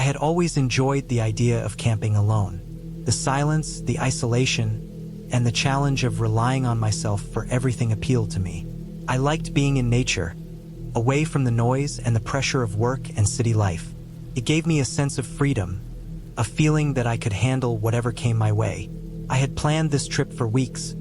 had always enjoyed the idea of camping alone. The silence, the isolation, and the challenge of relying on myself for everything appealed to me. I liked being in nature, away from the noise and the pressure of work and city life. It gave me a sense of freedom, a feeling that I could handle whatever came my way. I had planned this trip for weeks,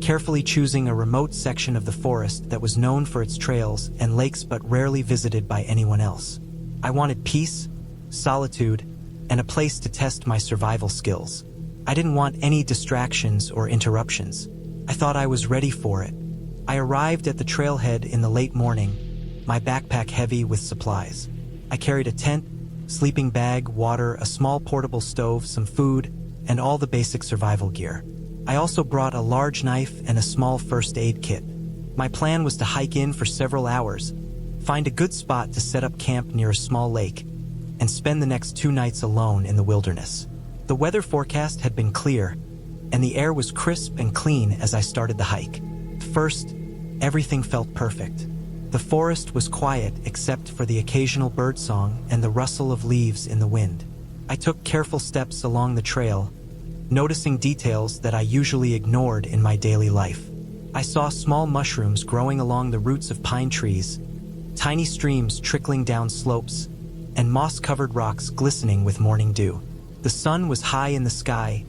carefully choosing a remote section of the forest that was known for its trails and lakes but rarely visited by anyone else. I wanted peace, solitude, and a place to test my survival skills. I didn't want any distractions or interruptions. I thought I was ready for it. I arrived at the trailhead in the late morning, my backpack heavy with supplies. I carried a tent, sleeping bag, water, a small portable stove, some food, and all the basic survival gear. I also brought a large knife and a small first aid kit. My plan was to hike in for several hours, find a good spot to set up camp near a small lake, and spend the next 2 nights alone in the wilderness. The weather forecast had been clear, and the air was crisp and clean as I started the hike. First, everything felt perfect. The forest was quiet except for the occasional birdsong and the rustle of leaves in the wind. I took careful steps along the trail, noticing details that I usually ignored in my daily life. I saw small mushrooms growing along the roots of pine trees, tiny streams trickling down slopes, and moss-covered rocks glistening with morning dew. The sun was high in the sky,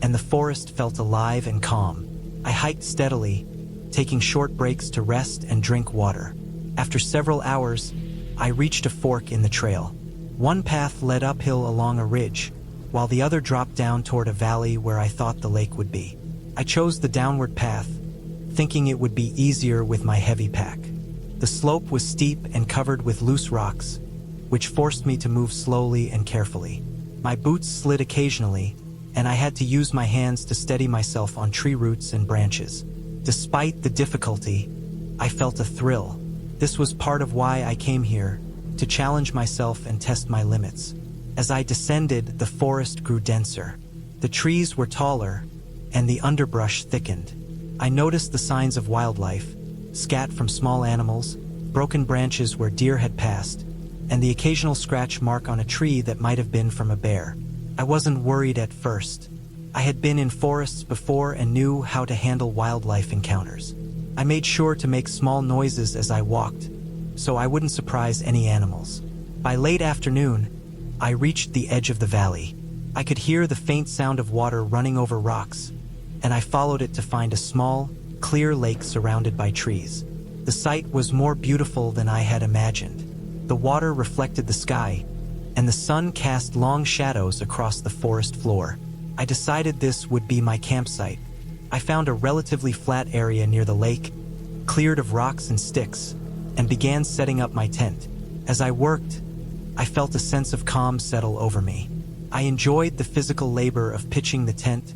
and the forest felt alive and calm. I hiked steadily, taking short breaks to rest and drink water. After several hours, I reached a fork in the trail. One path led uphill along a ridge, while the other dropped down toward a valley where I thought the lake would be. I chose the downward path, thinking it would be easier with my heavy pack. The slope was steep and covered with loose rocks, which forced me to move slowly and carefully. My boots slid occasionally, and I had to use my hands to steady myself on tree roots and branches. Despite the difficulty, I felt a thrill. This was part of why I came here, to challenge myself and test my limits. As I descended, the forest grew denser. The trees were taller, and the underbrush thickened. I noticed the signs of wildlife, scat from small animals, broken branches where deer had passed, and the occasional scratch mark on a tree that might have been from a bear. I wasn't worried at first. I had been in forests before and knew how to handle wildlife encounters. I made sure to make small noises as I walked, so I wouldn't surprise any animals. By late afternoon, I reached the edge of the valley. I could hear the faint sound of water running over rocks, and I followed it to find a small, clear lake surrounded by trees. The sight was more beautiful than I had imagined. The water reflected the sky, and the sun cast long shadows across the forest floor. I decided this would be my campsite. I found a relatively flat area near the lake, cleared of rocks and sticks, and began setting up my tent. As I worked, I felt a sense of calm settle over me. I enjoyed the physical labor of pitching the tent,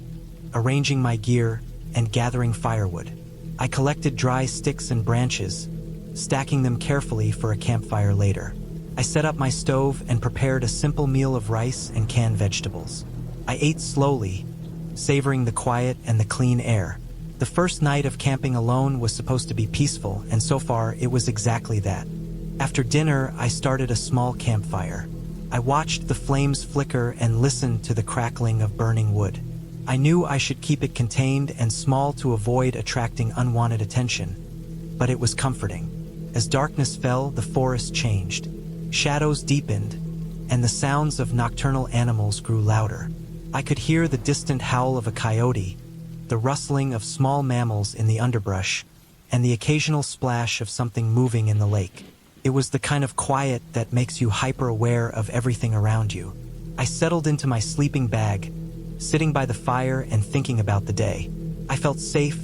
arranging my gear, and gathering firewood. I collected dry sticks and branches, stacking them carefully for a campfire later. I set up my stove and prepared a simple meal of rice and canned vegetables. I ate slowly, savoring the quiet and the clean air. The first night of camping alone was supposed to be peaceful, and so far it was exactly that. After dinner, I started a small campfire. I watched the flames flicker and listened to the crackling of burning wood. I knew I should keep it contained and small to avoid attracting unwanted attention, but it was comforting. As darkness fell, the forest changed. Shadows deepened, and the sounds of nocturnal animals grew louder. I could hear the distant howl of a coyote, the rustling of small mammals in the underbrush, and the occasional splash of something moving in the lake. It was the kind of quiet that makes you hyper-aware of everything around you. I settled into my sleeping bag, sitting by the fire and thinking about the day. I felt safe,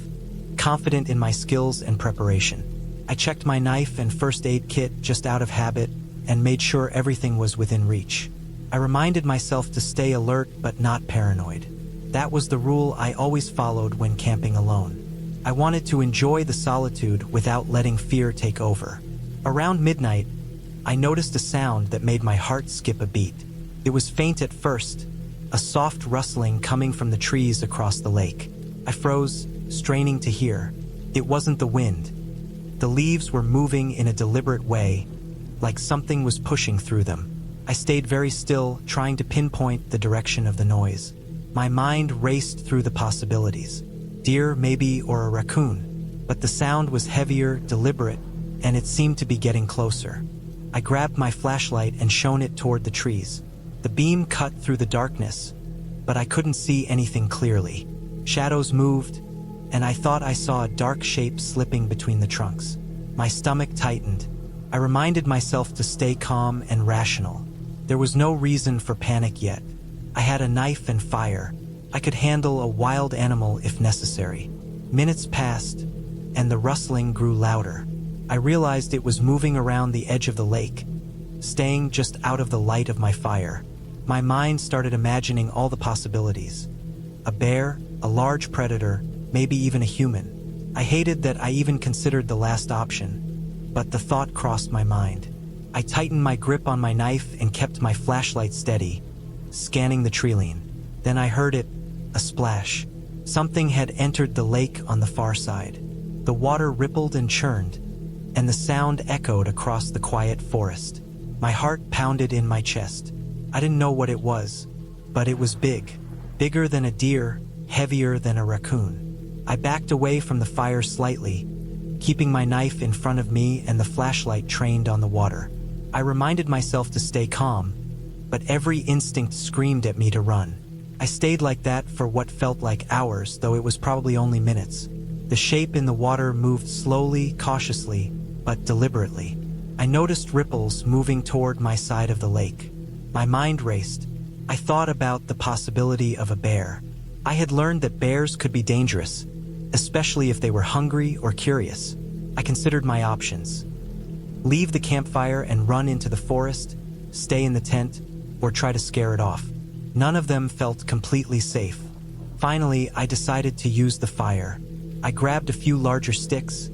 confident in my skills and preparation. I checked my knife and first aid kit just out of habit and made sure everything was within reach. I reminded myself to stay alert but not paranoid. That was the rule I always followed when camping alone. I wanted to enjoy the solitude without letting fear take over. Around midnight, I noticed a sound that made my heart skip a beat. It was faint at first, a soft rustling coming from the trees across the lake. I froze, straining to hear. It wasn't the wind. The leaves were moving in a deliberate way, like something was pushing through them. I stayed very still, trying to pinpoint the direction of the noise. My mind raced through the possibilities. Deer, maybe, or a raccoon. But the sound was heavier, deliberate, and it seemed to be getting closer. I grabbed my flashlight and shone it toward the trees. The beam cut through the darkness, but I couldn't see anything clearly. Shadows moved, and I thought I saw a dark shape slipping between the trunks. My stomach tightened. I reminded myself to stay calm and rational. There was no reason for panic yet. I had a knife and fire. I could handle a wild animal if necessary. Minutes passed, and the rustling grew louder. I realized it was moving around the edge of the lake, staying just out of the light of my fire. My mind started imagining all the possibilities. A bear, a large predator, maybe even a human. I hated that I even considered the last option, but the thought crossed my mind. I tightened my grip on my knife and kept my flashlight steady, scanning the treeline. Then I heard it, a splash. Something had entered the lake on the far side. The water rippled and churned, and the sound echoed across the quiet forest. My heart pounded in my chest. I didn't know what it was, but it was big. Bigger than a deer, heavier than a raccoon. I backed away from the fire slightly, keeping my knife in front of me and the flashlight trained on the water. I reminded myself to stay calm, but every instinct screamed at me to run. I stayed like that for what felt like hours, though it was probably only minutes. The shape in the water moved slowly, cautiously, but deliberately. I noticed ripples moving toward my side of the lake. My mind raced. I thought about the possibility of a bear. I had learned that bears could be dangerous, especially if they were hungry or curious. I considered my options. Leave the campfire and run into the forest, stay in the tent, or try to scare it off. None of them felt completely safe. Finally, I decided to use the fire. I grabbed a few larger sticks,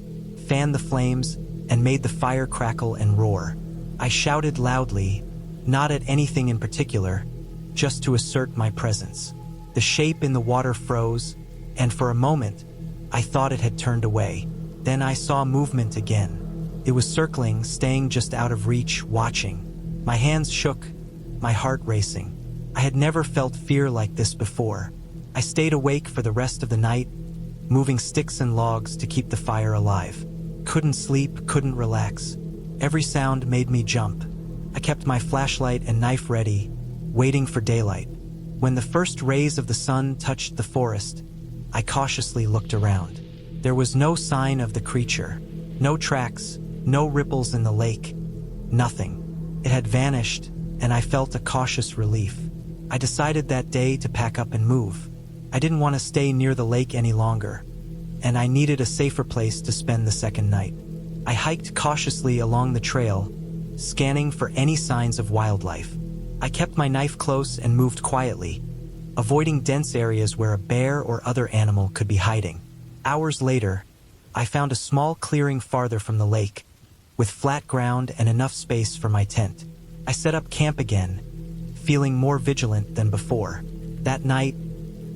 fanned the flames, and made the fire crackle and roar. I shouted loudly, not at anything in particular, just to assert my presence. The shape in the water froze, and for a moment, I thought it had turned away. Then I saw movement again. It was circling, staying just out of reach, watching. My hands shook, my heart racing. I had never felt fear like this before. I stayed awake for the rest of the night, moving sticks and logs to keep the fire alive. Couldn't sleep, couldn't relax. Every sound made me jump. I kept my flashlight and knife ready, waiting for daylight. When the first rays of the sun touched the forest, I cautiously looked around. There was no sign of the creature. No tracks, no ripples in the lake. Nothing. It had vanished, and I felt a cautious relief. I decided that day to pack up and move. I didn't want to stay near the lake any longer, and I needed a safer place to spend the second night. I hiked cautiously along the trail, scanning for any signs of wildlife. I kept my knife close and moved quietly, avoiding dense areas where a bear or other animal could be hiding. Hours later, I found a small clearing farther from the lake, with flat ground and enough space for my tent. I set up camp again, feeling more vigilant than before. That night,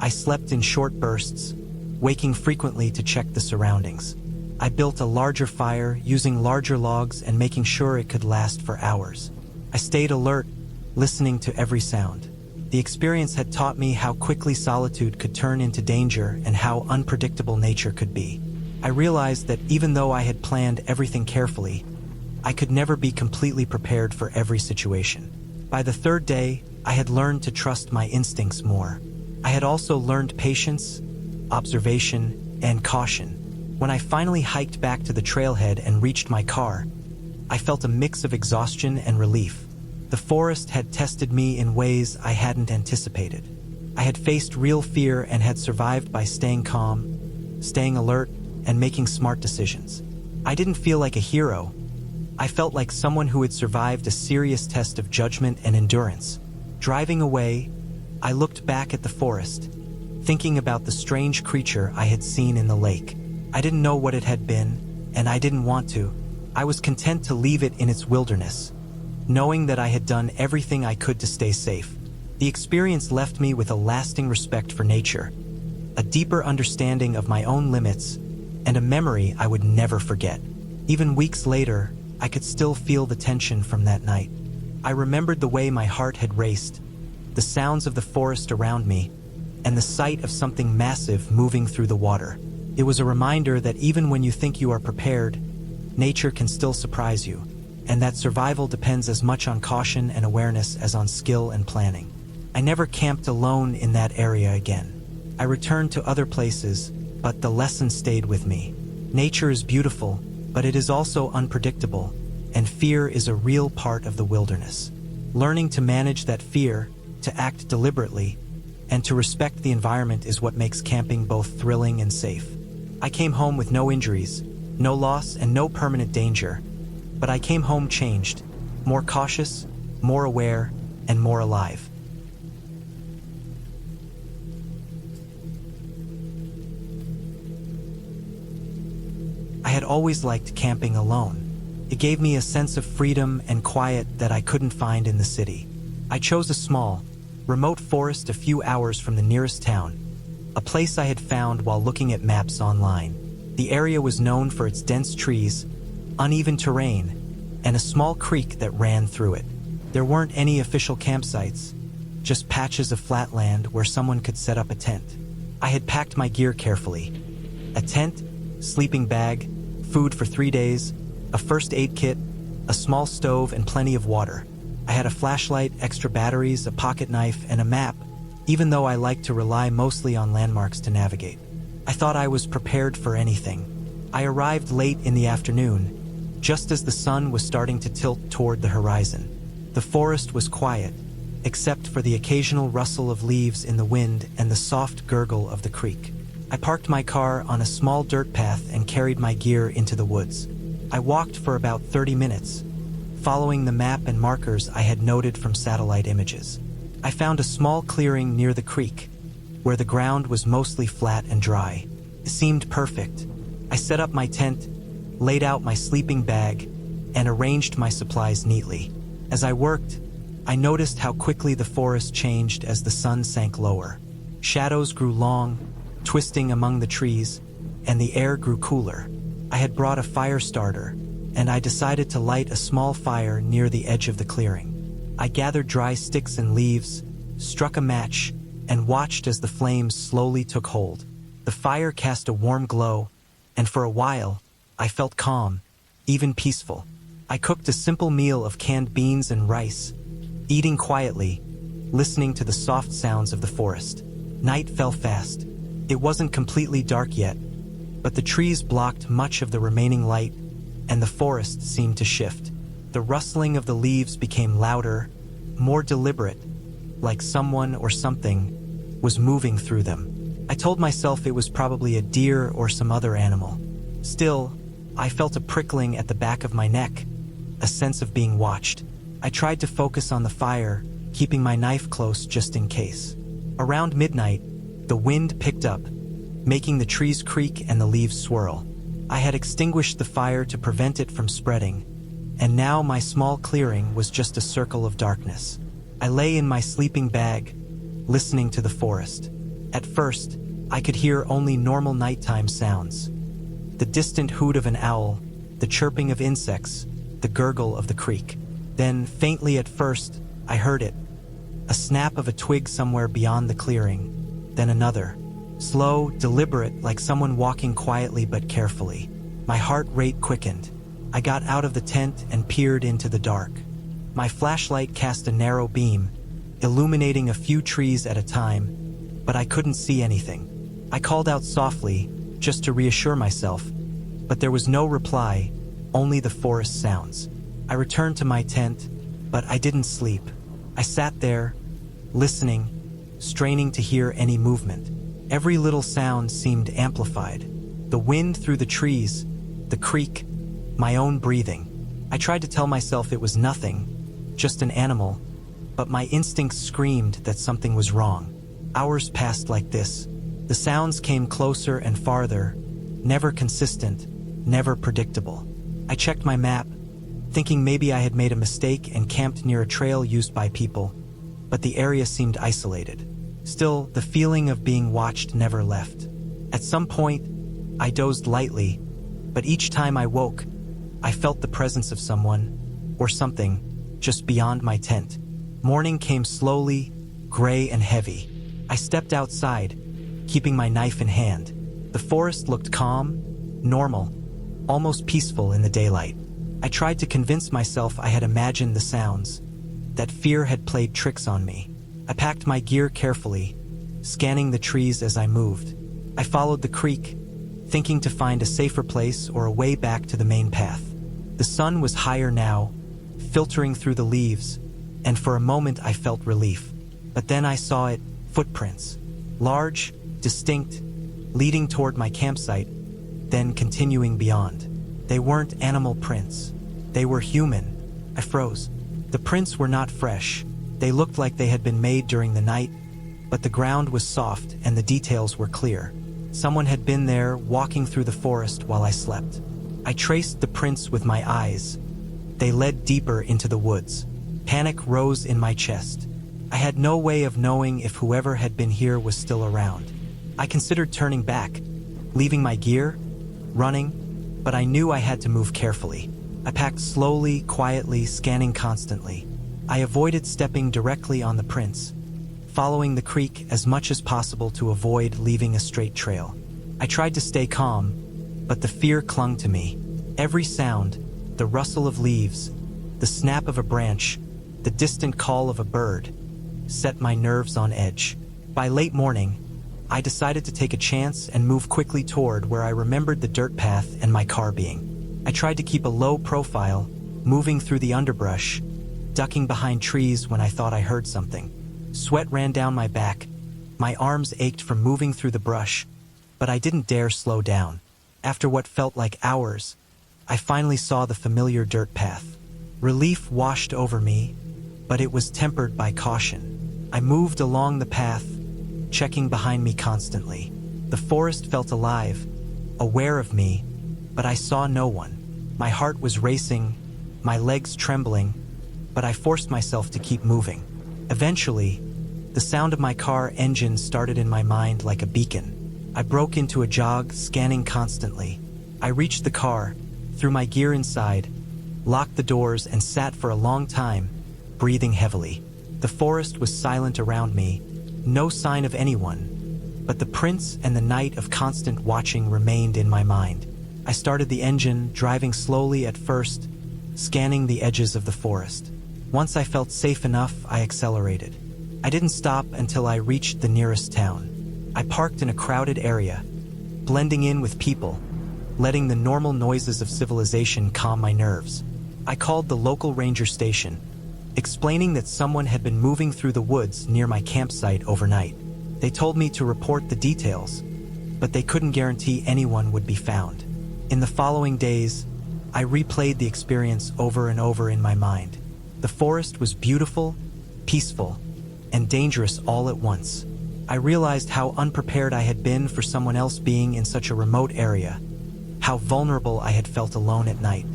I slept in short bursts, waking frequently to check the surroundings. I built a larger fire, using larger logs and making sure it could last for hours. I stayed alert, listening to every sound. The experience had taught me how quickly solitude could turn into danger and how unpredictable nature could be. I realized that even though I had planned everything carefully, I could never be completely prepared for every situation. By the third day, I had learned to trust my instincts more. I had also learned patience, observation, and caution. When I finally hiked back to the trailhead and reached my car, I felt a mix of exhaustion and relief. The forest had tested me in ways I hadn't anticipated. I had faced real fear and had survived by staying calm, staying alert, and making smart decisions. I didn't feel like a hero. I felt like someone who had survived a serious test of judgment and endurance. Driving away, I looked back at the forest, thinking about the strange creature I had seen in the lake. I didn't know what it had been, and I didn't want to. I was content to leave it in its wilderness, knowing that I had done everything I could to stay safe. The experience left me with a lasting respect for nature, a deeper understanding of my own limits, and a memory I would never forget. Even weeks later, I could still feel the tension from that night. I remembered the way my heart had raced, the sounds of the forest around me, and the sight of something massive moving through the water. It was a reminder that even when you think you are prepared, nature can still surprise you, and that survival depends as much on caution and awareness as on skill and planning. I never camped alone in that area again. I returned to other places, but the lesson stayed with me. Nature is beautiful, but it is also unpredictable, and fear is a real part of the wilderness. Learning to manage that fear, to act deliberately, and to respect the environment is what makes camping both thrilling and safe. I came home with no injuries, no loss, and no permanent danger, but I came home changed, more cautious, more aware, and more alive. I had always liked camping alone. It gave me a sense of freedom and quiet that I couldn't find in the city. I chose a small, remote forest a few hours from the nearest town, a place I had found while looking at maps online. The area was known for its dense trees, uneven terrain, and a small creek that ran through it. There weren't any official campsites, just patches of flat land where someone could set up a tent. I had packed my gear carefully: a tent, sleeping bag, food for 3 days, a first aid kit, a small stove, and plenty of water. I had a flashlight, extra batteries, a pocket knife, and a map, even though I liked to rely mostly on landmarks to navigate. I thought I was prepared for anything. I arrived late in the afternoon, just as the sun was starting to tilt toward the horizon. The forest was quiet, except for the occasional rustle of leaves in the wind and the soft gurgle of the creek. I parked my car on a small dirt path and carried my gear into the woods. I walked for about 30 minutes, following the map and markers I had noted from satellite images. I found a small clearing near the creek, where the ground was mostly flat and dry. It seemed perfect. I set up my tent, laid out my sleeping bag, and arranged my supplies neatly. As I worked, I noticed how quickly the forest changed as the sun sank lower. Shadows grew long, twisting among the trees, and the air grew cooler. I had brought a fire starter, and I decided to light a small fire near the edge of the clearing. I gathered dry sticks and leaves, struck a match, and watched as the flames slowly took hold. The fire cast a warm glow, and for a while, I felt calm, even peaceful. I cooked a simple meal of canned beans and rice, eating quietly, listening to the soft sounds of the forest. Night fell fast. It wasn't completely dark yet, but the trees blocked much of the remaining light, and the forest seemed to shift. The rustling of the leaves became louder, more deliberate, like someone or something was moving through them. I told myself it was probably a deer or some other animal. Still, I felt a prickling at the back of my neck, a sense of being watched. I tried to focus on the fire, keeping my knife close just in case. Around midnight, the wind picked up, making the trees creak and the leaves swirl. I had extinguished the fire to prevent it from spreading, and now my small clearing was just a circle of darkness. I lay in my sleeping bag, listening to the forest. At first, I could hear only normal nighttime sounds: the distant hoot of an owl, the chirping of insects, the gurgle of the creek. Then, faintly at first, I heard it: a snap of a twig somewhere beyond the clearing, then another. Slow, deliberate, like someone walking quietly but carefully. My heart rate quickened. I got out of the tent and peered into the dark. My flashlight cast a narrow beam, illuminating a few trees at a time, but I couldn't see anything. I called out softly, just to reassure myself, but there was no reply, only the forest sounds. I returned to my tent, but I didn't sleep. I sat there, listening, straining to hear any movement. Every little sound seemed amplified. The wind through the trees, the creek, my own breathing. I tried to tell myself it was nothing, just an animal, but my instincts screamed that something was wrong. Hours passed like this. The sounds came closer and farther, never consistent, never predictable. I checked my map, thinking maybe I had made a mistake and camped near a trail used by people, but the area seemed isolated. Still, the feeling of being watched never left. At some point, I dozed lightly, but each time I woke, I felt the presence of someone, or something, just beyond my tent. Morning came slowly, gray and heavy. I stepped outside, keeping my knife in hand. The forest looked calm, normal, almost peaceful in the daylight. I tried to convince myself I had imagined the sounds, that fear had played tricks on me. I packed my gear carefully, scanning the trees as I moved. I followed the creek, thinking to find a safer place or a way back to the main path. The sun was higher now, filtering through the leaves, and for a moment I felt relief. But then I saw it, footprints. Large, distinct, leading toward my campsite, then continuing beyond. They weren't animal prints. They were human. I froze. The prints were not fresh. They looked like they had been made during the night, but the ground was soft and the details were clear. Someone had been there, walking through the forest while I slept. I traced the prints with my eyes. They led deeper into the woods. Panic rose in my chest. I had no way of knowing if whoever had been here was still around. I considered turning back, leaving my gear, running, but I knew I had to move carefully. I packed slowly, quietly, scanning constantly. I avoided stepping directly on the prints, following the creek as much as possible to avoid leaving a straight trail. I tried to stay calm, but the fear clung to me. Every sound, the rustle of leaves, the snap of a branch, the distant call of a bird, set my nerves on edge. By late morning, I decided to take a chance and move quickly toward where I remembered the dirt path and my car being. I tried to keep a low profile, moving through the underbrush, ducking behind trees when I thought I heard something. Sweat ran down my back. My arms ached from moving through the brush, but I didn't dare slow down. After what felt like hours, I finally saw the familiar dirt path. Relief washed over me, but it was tempered by caution. I moved along the path, checking behind me constantly. The forest felt alive, aware of me, but I saw no one. My heart was racing, my legs trembling, but I forced myself to keep moving. Eventually, the sound of my car engine started in my mind like a beacon. I broke into a jog, scanning constantly. I reached the car, threw my gear inside, locked the doors, and sat for a long time, breathing heavily. The forest was silent around me, no sign of anyone, but the prints and the night of constant watching remained in my mind. I started the engine, driving slowly at first, scanning the edges of the forest. Once I felt safe enough, I accelerated. I didn't stop until I reached the nearest town. I parked in a crowded area, blending in with people, letting the normal noises of civilization calm my nerves. I called the local ranger station, explaining that someone had been moving through the woods near my campsite overnight. They told me to report the details, but they couldn't guarantee anyone would be found. In the following days, I replayed the experience over and over in my mind. The forest was beautiful, peaceful, and dangerous all at once. I realized how unprepared I had been for someone else being in such a remote area, how vulnerable I had felt alone at night.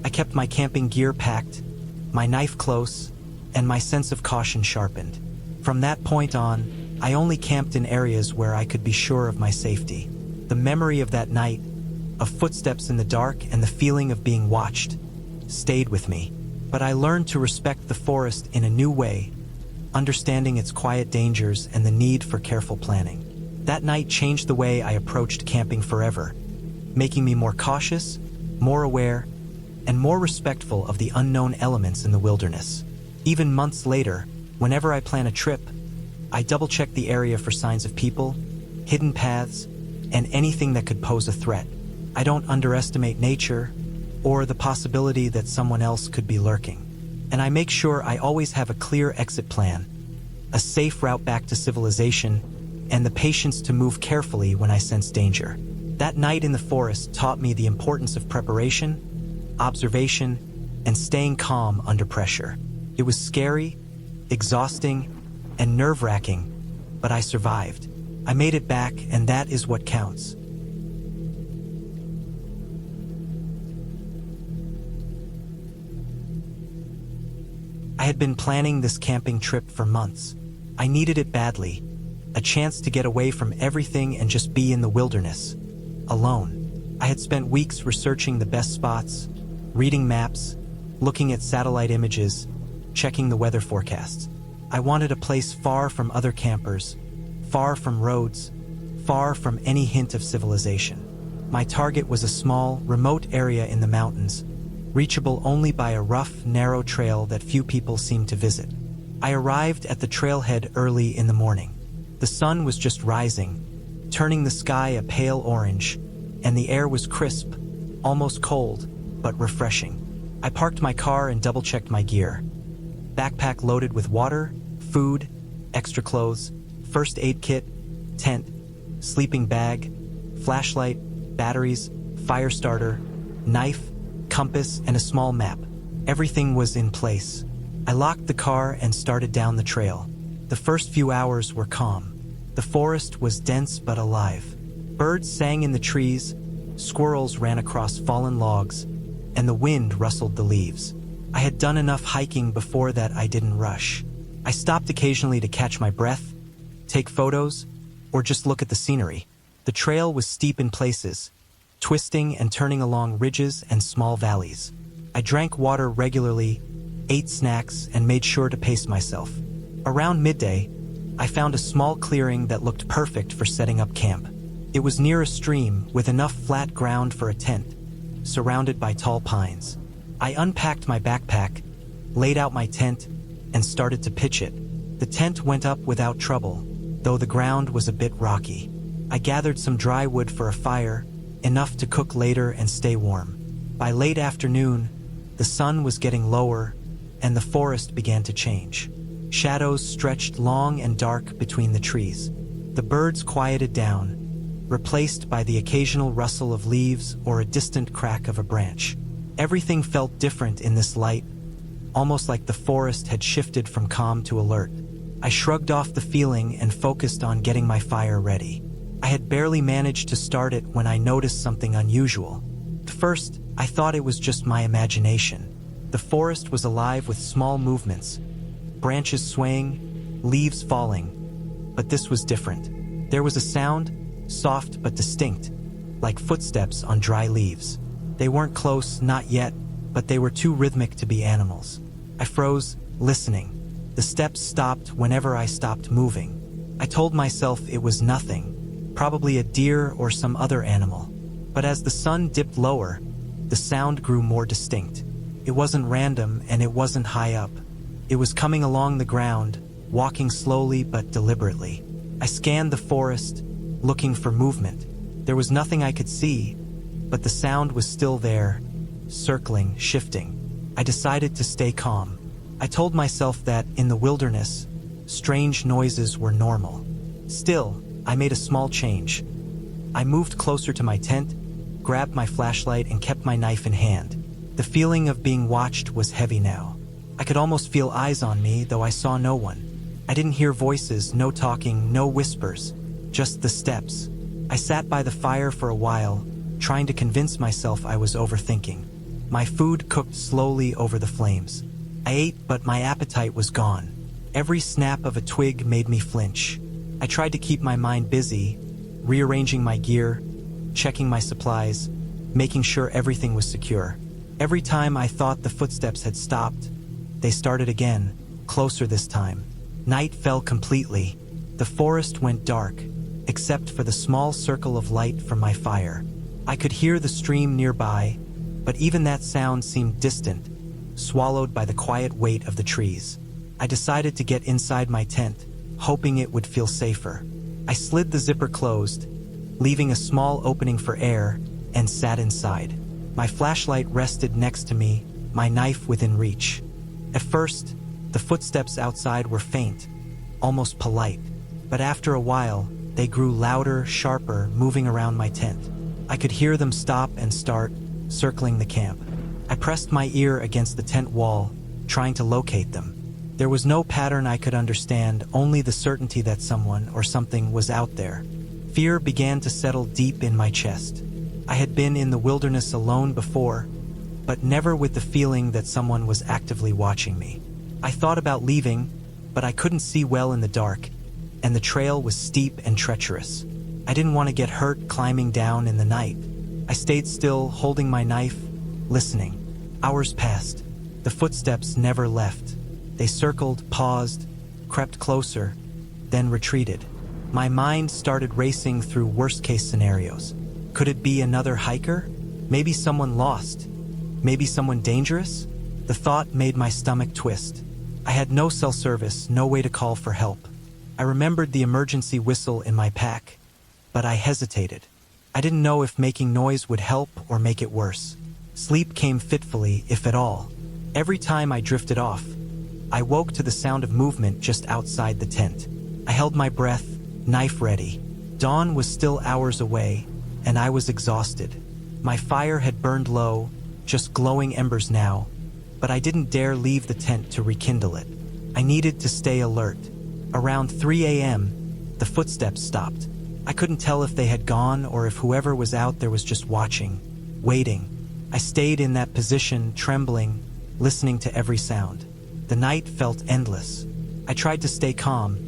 I kept my camping gear packed, my knife close, and my sense of caution sharpened. From that point on, I only camped in areas where I could be sure of my safety. The memory of that night, of footsteps in the dark and the feeling of being watched, stayed with me. But I learned to respect the forest in a new way, understanding its quiet dangers and the need for careful planning. That night changed the way I approached camping forever, making me more cautious, more aware, and more respectful of the unknown elements in the wilderness. Even months later, whenever I plan a trip, I double-check the area for signs of people, hidden paths, and anything that could pose a threat. I don't underestimate nature or the possibility that someone else could be lurking. And I make sure I always have a clear exit plan, a safe route back to civilization, and the patience to move carefully when I sense danger. That night in the forest taught me the importance of preparation, observation, and staying calm under pressure. It was scary, exhausting, and nerve-wracking, but I survived. I made it back, and that is what counts. I had been planning this camping trip for months. I needed it badly, a chance to get away from everything and just be in the wilderness, alone. I had spent weeks researching the best spots, reading maps, looking at satellite images, checking the weather forecasts. I wanted a place far from other campers, far from roads, far from any hint of civilization. My target was a small, remote area in the mountains, reachable only by a rough, narrow trail that few people seemed to visit. I arrived at the trailhead early in the morning. The sun was just rising, turning the sky a pale orange, and the air was crisp, almost cold, but refreshing. I parked my car and double-checked my gear. Backpack loaded with water, food, extra clothes, first aid kit, tent, sleeping bag, flashlight, batteries, fire starter, knife, compass, and a small map. Everything was in place. I locked the car and started down the trail. The first few hours were calm. The forest was dense but alive. Birds sang in the trees, squirrels ran across fallen logs, and the wind rustled the leaves. I had done enough hiking before that I didn't rush. I stopped occasionally to catch my breath, take photos, or just look at the scenery. The trail was steep in places, twisting and turning along ridges and small valleys. I drank water regularly, ate snacks, and made sure to pace myself. Around midday, I found a small clearing that looked perfect for setting up camp. It was near a stream with enough flat ground for a tent, surrounded by tall pines. I unpacked my backpack, laid out my tent, and started to pitch it. The tent went up without trouble, though the ground was a bit rocky. I gathered some dry wood for a fire, enough to cook later and stay warm. By late afternoon, the sun was getting lower, and the forest began to change. Shadows stretched long and dark between the trees. The birds quieted down, replaced by the occasional rustle of leaves or a distant crack of a branch. Everything felt different in this light, almost like the forest had shifted from calm to alert. I shrugged off the feeling and focused on getting my fire ready. I had barely managed to start it when I noticed something unusual. At first, I thought it was just my imagination. The forest was alive with small movements, branches swaying, leaves falling. But this was different. There was a sound, soft but distinct, like footsteps on dry leaves. They weren't close, not yet, but they were too rhythmic to be animals. I froze, listening. The steps stopped whenever I stopped moving. I told myself it was nothing, probably a deer or some other animal. But as the sun dipped lower, the sound grew more distinct. It wasn't random and it wasn't high up. It was coming along the ground, walking slowly but deliberately. I scanned the forest, looking for movement. There was nothing I could see, but the sound was still there, circling, shifting. I decided to stay calm. I told myself that, in the wilderness, strange noises were normal. Still, I made a small change. I moved closer to my tent, grabbed my flashlight, and kept my knife in hand. The feeling of being watched was heavy now. I could almost feel eyes on me, though I saw no one. I didn't hear voices, no talking, no whispers, just the steps. I sat by the fire for a while, trying to convince myself I was overthinking. My food cooked slowly over the flames. I ate, but my appetite was gone. Every snap of a twig made me flinch. I tried to keep my mind busy, rearranging my gear, checking my supplies, making sure everything was secure. Every time I thought the footsteps had stopped, they started again, closer this time. Night fell completely. The forest went dark, except for the small circle of light from my fire. I could hear the stream nearby, but even that sound seemed distant, swallowed by the quiet weight of the trees. I decided to get inside my tent, hoping it would feel safer. I slid the zipper closed, leaving a small opening for air, and sat inside. My flashlight rested next to me, my knife within reach. At first, the footsteps outside were faint, almost polite, but after a while, they grew louder, sharper, moving around my tent. I could hear them stop and start, circling the camp. I pressed my ear against the tent wall, trying to locate them. There was no pattern I could understand, only the certainty that someone or something was out there. Fear began to settle deep in my chest. I had been in the wilderness alone before, but never with the feeling that someone was actively watching me. I thought about leaving, but I couldn't see well in the dark, and the trail was steep and treacherous. I didn't want to get hurt climbing down in the night. I stayed still, holding my knife, listening. Hours passed. The footsteps never left. They circled, paused, crept closer, then retreated. My mind started racing through worst-case scenarios. Could it be another hiker? Maybe someone lost? Maybe someone dangerous? The thought made my stomach twist. I had no cell service, no way to call for help. I remembered the emergency whistle in my pack, but I hesitated. I didn't know if making noise would help or make it worse. Sleep came fitfully, if at all. Every time I drifted off, I woke to the sound of movement just outside the tent. I held my breath, knife ready. Dawn was still hours away, and I was exhausted. My fire had burned low, just glowing embers now, but I didn't dare leave the tent to rekindle it. I needed to stay alert. Around 3 a.m., the footsteps stopped. I couldn't tell if they had gone or if whoever was out there was just watching, waiting. I stayed in that position, trembling, listening to every sound. The night felt endless. I tried to stay calm,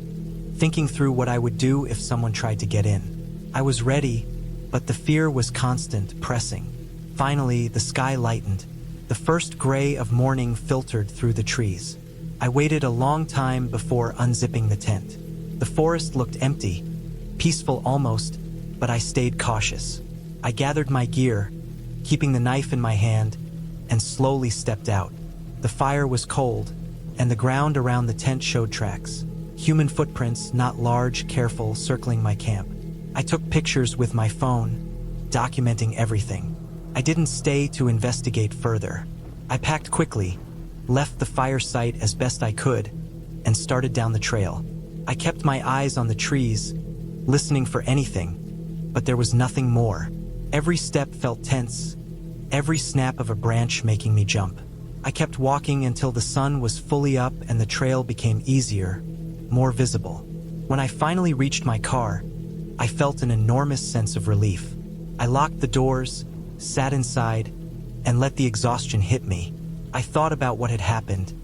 thinking through what I would do if someone tried to get in. I was ready, but the fear was constant, pressing. Finally, the sky lightened. The first gray of morning filtered through the trees. I waited a long time before unzipping the tent. The forest looked empty, peaceful almost, but I stayed cautious. I gathered my gear, keeping the knife in my hand, and slowly stepped out. The fire was cold, and the ground around the tent showed tracks. Human footprints, not large, careful, circling my camp. I took pictures with my phone, documenting everything. I didn't stay to investigate further. I packed quickly, left the fire site as best I could, and started down the trail. I kept my eyes on the trees, listening for anything, but there was nothing more. Every step felt tense, every snap of a branch making me jump. I kept walking until the sun was fully up and the trail became easier, more visible. When I finally reached my car, I felt an enormous sense of relief. I locked the doors, sat inside, and let the exhaustion hit me. I thought about what had happened,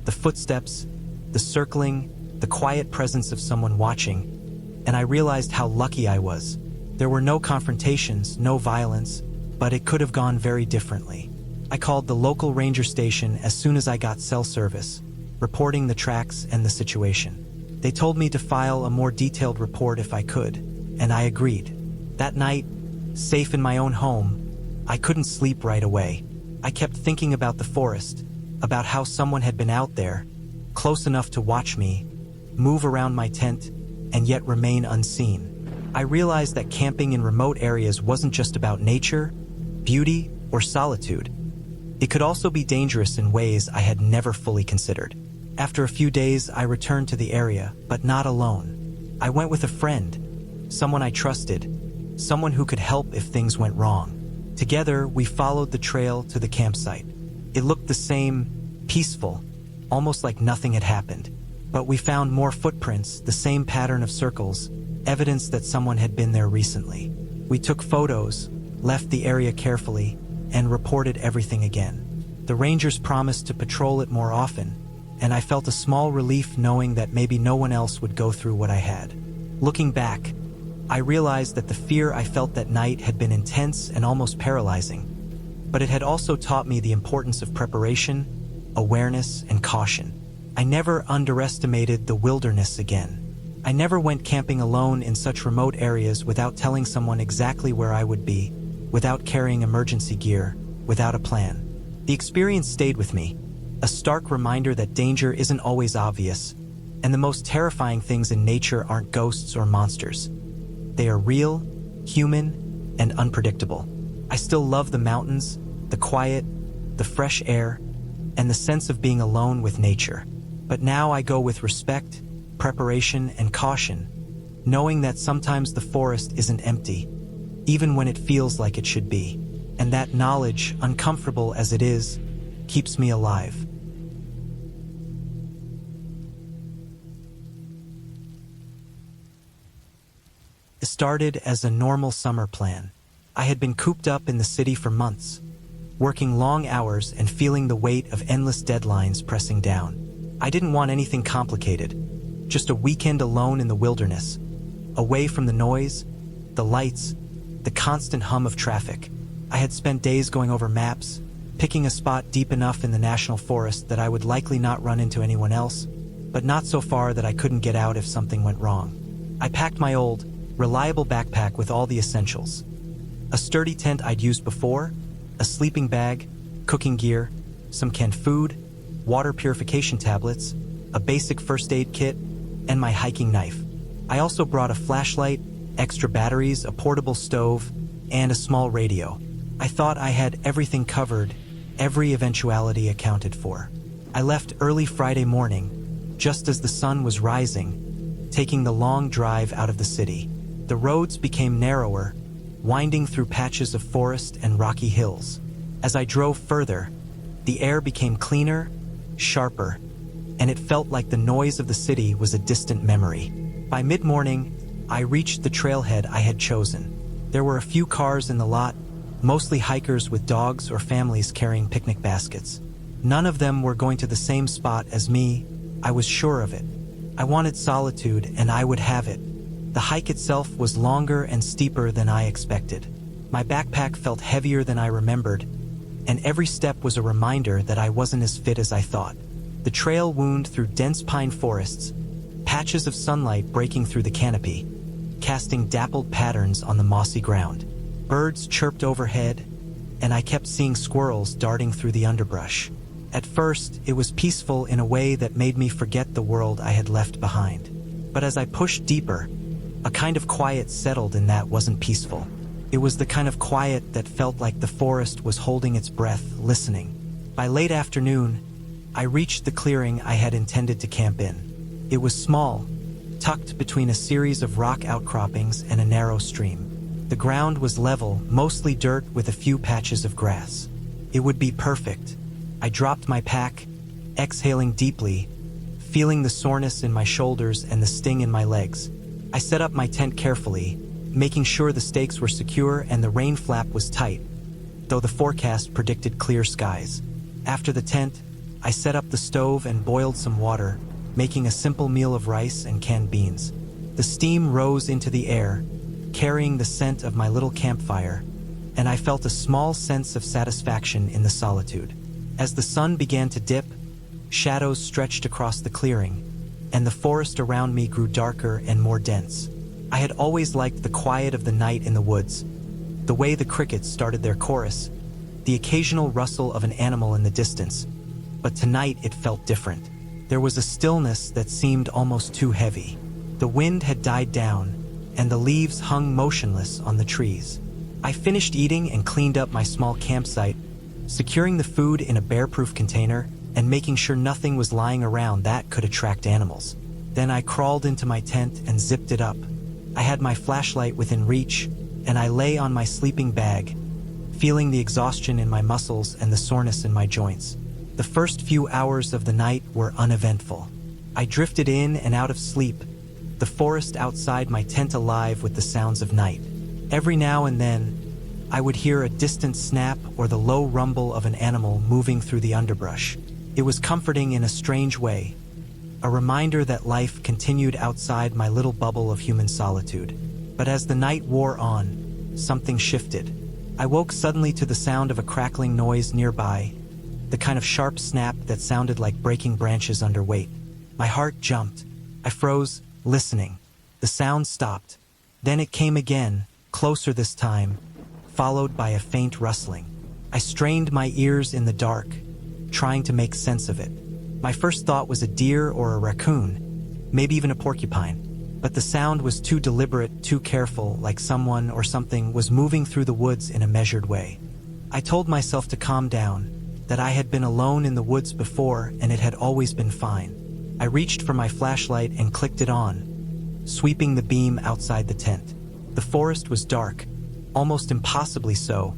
the footsteps, the circling, the quiet presence of someone watching, and I realized how lucky I was. There were no confrontations, no violence, but it could have gone very differently. I called the local ranger station as soon as I got cell service, reporting the tracks and the situation. They told me to file a more detailed report if I could, and I agreed. That night, safe in my own home, I couldn't sleep right away. I kept thinking about the forest, about how someone had been out there, close enough to watch me, move around my tent, and yet remain unseen. I realized that camping in remote areas wasn't just about nature, beauty, or solitude. It could also be dangerous in ways I had never fully considered. After a few days, I returned to the area, but not alone. I went with a friend, someone I trusted, someone who could help if things went wrong. Together, we followed the trail to the campsite. It looked the same, peaceful, almost like nothing had happened. But we found more footprints, the same pattern of circles, evidence that someone had been there recently. We took photos, left the area carefully, and reported everything again. The rangers promised to patrol it more often, and I felt a small relief knowing that maybe no one else would go through what I had. Looking back, I realized that the fear I felt that night had been intense and almost paralyzing, but it had also taught me the importance of preparation, awareness, and caution. I never underestimated the wilderness again. I never went camping alone in such remote areas without telling someone exactly where I would be, without carrying emergency gear, without a plan. The experience stayed with me, a stark reminder that danger isn't always obvious, and the most terrifying things in nature aren't ghosts or monsters. They are real, human, and unpredictable. I still love the mountains, the quiet, the fresh air, and the sense of being alone with nature. But now I go with respect, preparation, and caution, knowing that sometimes the forest isn't empty, even when it feels like it should be. And that knowledge, uncomfortable as it is, keeps me alive. It started as a normal summer plan. I had been cooped up in the city for months, working long hours and feeling the weight of endless deadlines pressing down. I didn't want anything complicated, just a weekend alone in the wilderness, away from the noise, the lights, the constant hum of traffic. I had spent days going over maps, picking a spot deep enough in the national forest that I would likely not run into anyone else, but not so far that I couldn't get out if something went wrong. I packed my old, reliable backpack with all the essentials. A sturdy tent I'd used before, a sleeping bag, cooking gear, some canned food, water purification tablets, a basic first aid kit, and my hiking knife. I also brought a flashlight, extra batteries, a portable stove, and a small radio. I thought I had everything covered, every eventuality accounted for. I left early Friday morning, just as the sun was rising, taking the long drive out of the city. The roads became narrower, winding through patches of forest and rocky hills. As I drove further, the air became cleaner, sharper, and it felt like the noise of the city was a distant memory. By mid-morning, I reached the trailhead I had chosen. There were a few cars in the lot, mostly hikers with dogs or families carrying picnic baskets. None of them were going to the same spot as me, I was sure of it. I wanted solitude, and I would have it. The hike itself was longer and steeper than I expected. My backpack felt heavier than I remembered, and every step was a reminder that I wasn't as fit as I thought. The trail wound through dense pine forests, patches of sunlight breaking through the canopy, casting dappled patterns on the mossy ground. Birds chirped overhead, and I kept seeing squirrels darting through the underbrush. At first, it was peaceful in a way that made me forget the world I had left behind. But as I pushed deeper, a kind of quiet settled in that wasn't peaceful. It was the kind of quiet that felt like the forest was holding its breath, listening. By late afternoon, I reached the clearing I had intended to camp in. It was small, tucked between a series of rock outcroppings and a narrow stream. The ground was level, mostly dirt with a few patches of grass. It would be perfect. I dropped my pack, exhaling deeply, feeling the soreness in my shoulders and the sting in my legs. I set up my tent carefully, making sure the stakes were secure and the rain flap was tight, though the forecast predicted clear skies. After the tent, I set up the stove and boiled some water, making a simple meal of rice and canned beans. The steam rose into the air, carrying the scent of my little campfire, and I felt a small sense of satisfaction in the solitude. As the sun began to dip, shadows stretched across the clearing, and the forest around me grew darker and more dense. I had always liked the quiet of the night in the woods, the way the crickets started their chorus, the occasional rustle of an animal in the distance, but tonight it felt different. There was a stillness that seemed almost too heavy. The wind had died down, and the leaves hung motionless on the trees. I finished eating and cleaned up my small campsite, securing the food in a bear-proof container and making sure nothing was lying around that could attract animals. Then I crawled into my tent and zipped it up. I had my flashlight within reach, and I lay on my sleeping bag, feeling the exhaustion in my muscles and the soreness in my joints. The first few hours of the night were uneventful. I drifted in and out of sleep, the forest outside my tent alive with the sounds of night. Every now and then, I would hear a distant snap or the low rumble of an animal moving through the underbrush. It was comforting in a strange way, a reminder that life continued outside my little bubble of human solitude. But as the night wore on, something shifted. I woke suddenly to the sound of a crackling noise nearby, the kind of sharp snap that sounded like breaking branches under weight. My heart jumped. I froze, listening. The sound stopped. Then it came again, closer this time, followed by a faint rustling. I strained my ears in the dark, trying to make sense of it. My first thought was a deer or a raccoon, maybe even a porcupine, but the sound was too deliberate, too careful, like someone or something was moving through the woods in a measured way. I told myself to calm down, that I had been alone in the woods before and it had always been fine. I reached for my flashlight and clicked it on, sweeping the beam outside the tent. The forest was dark, almost impossibly so,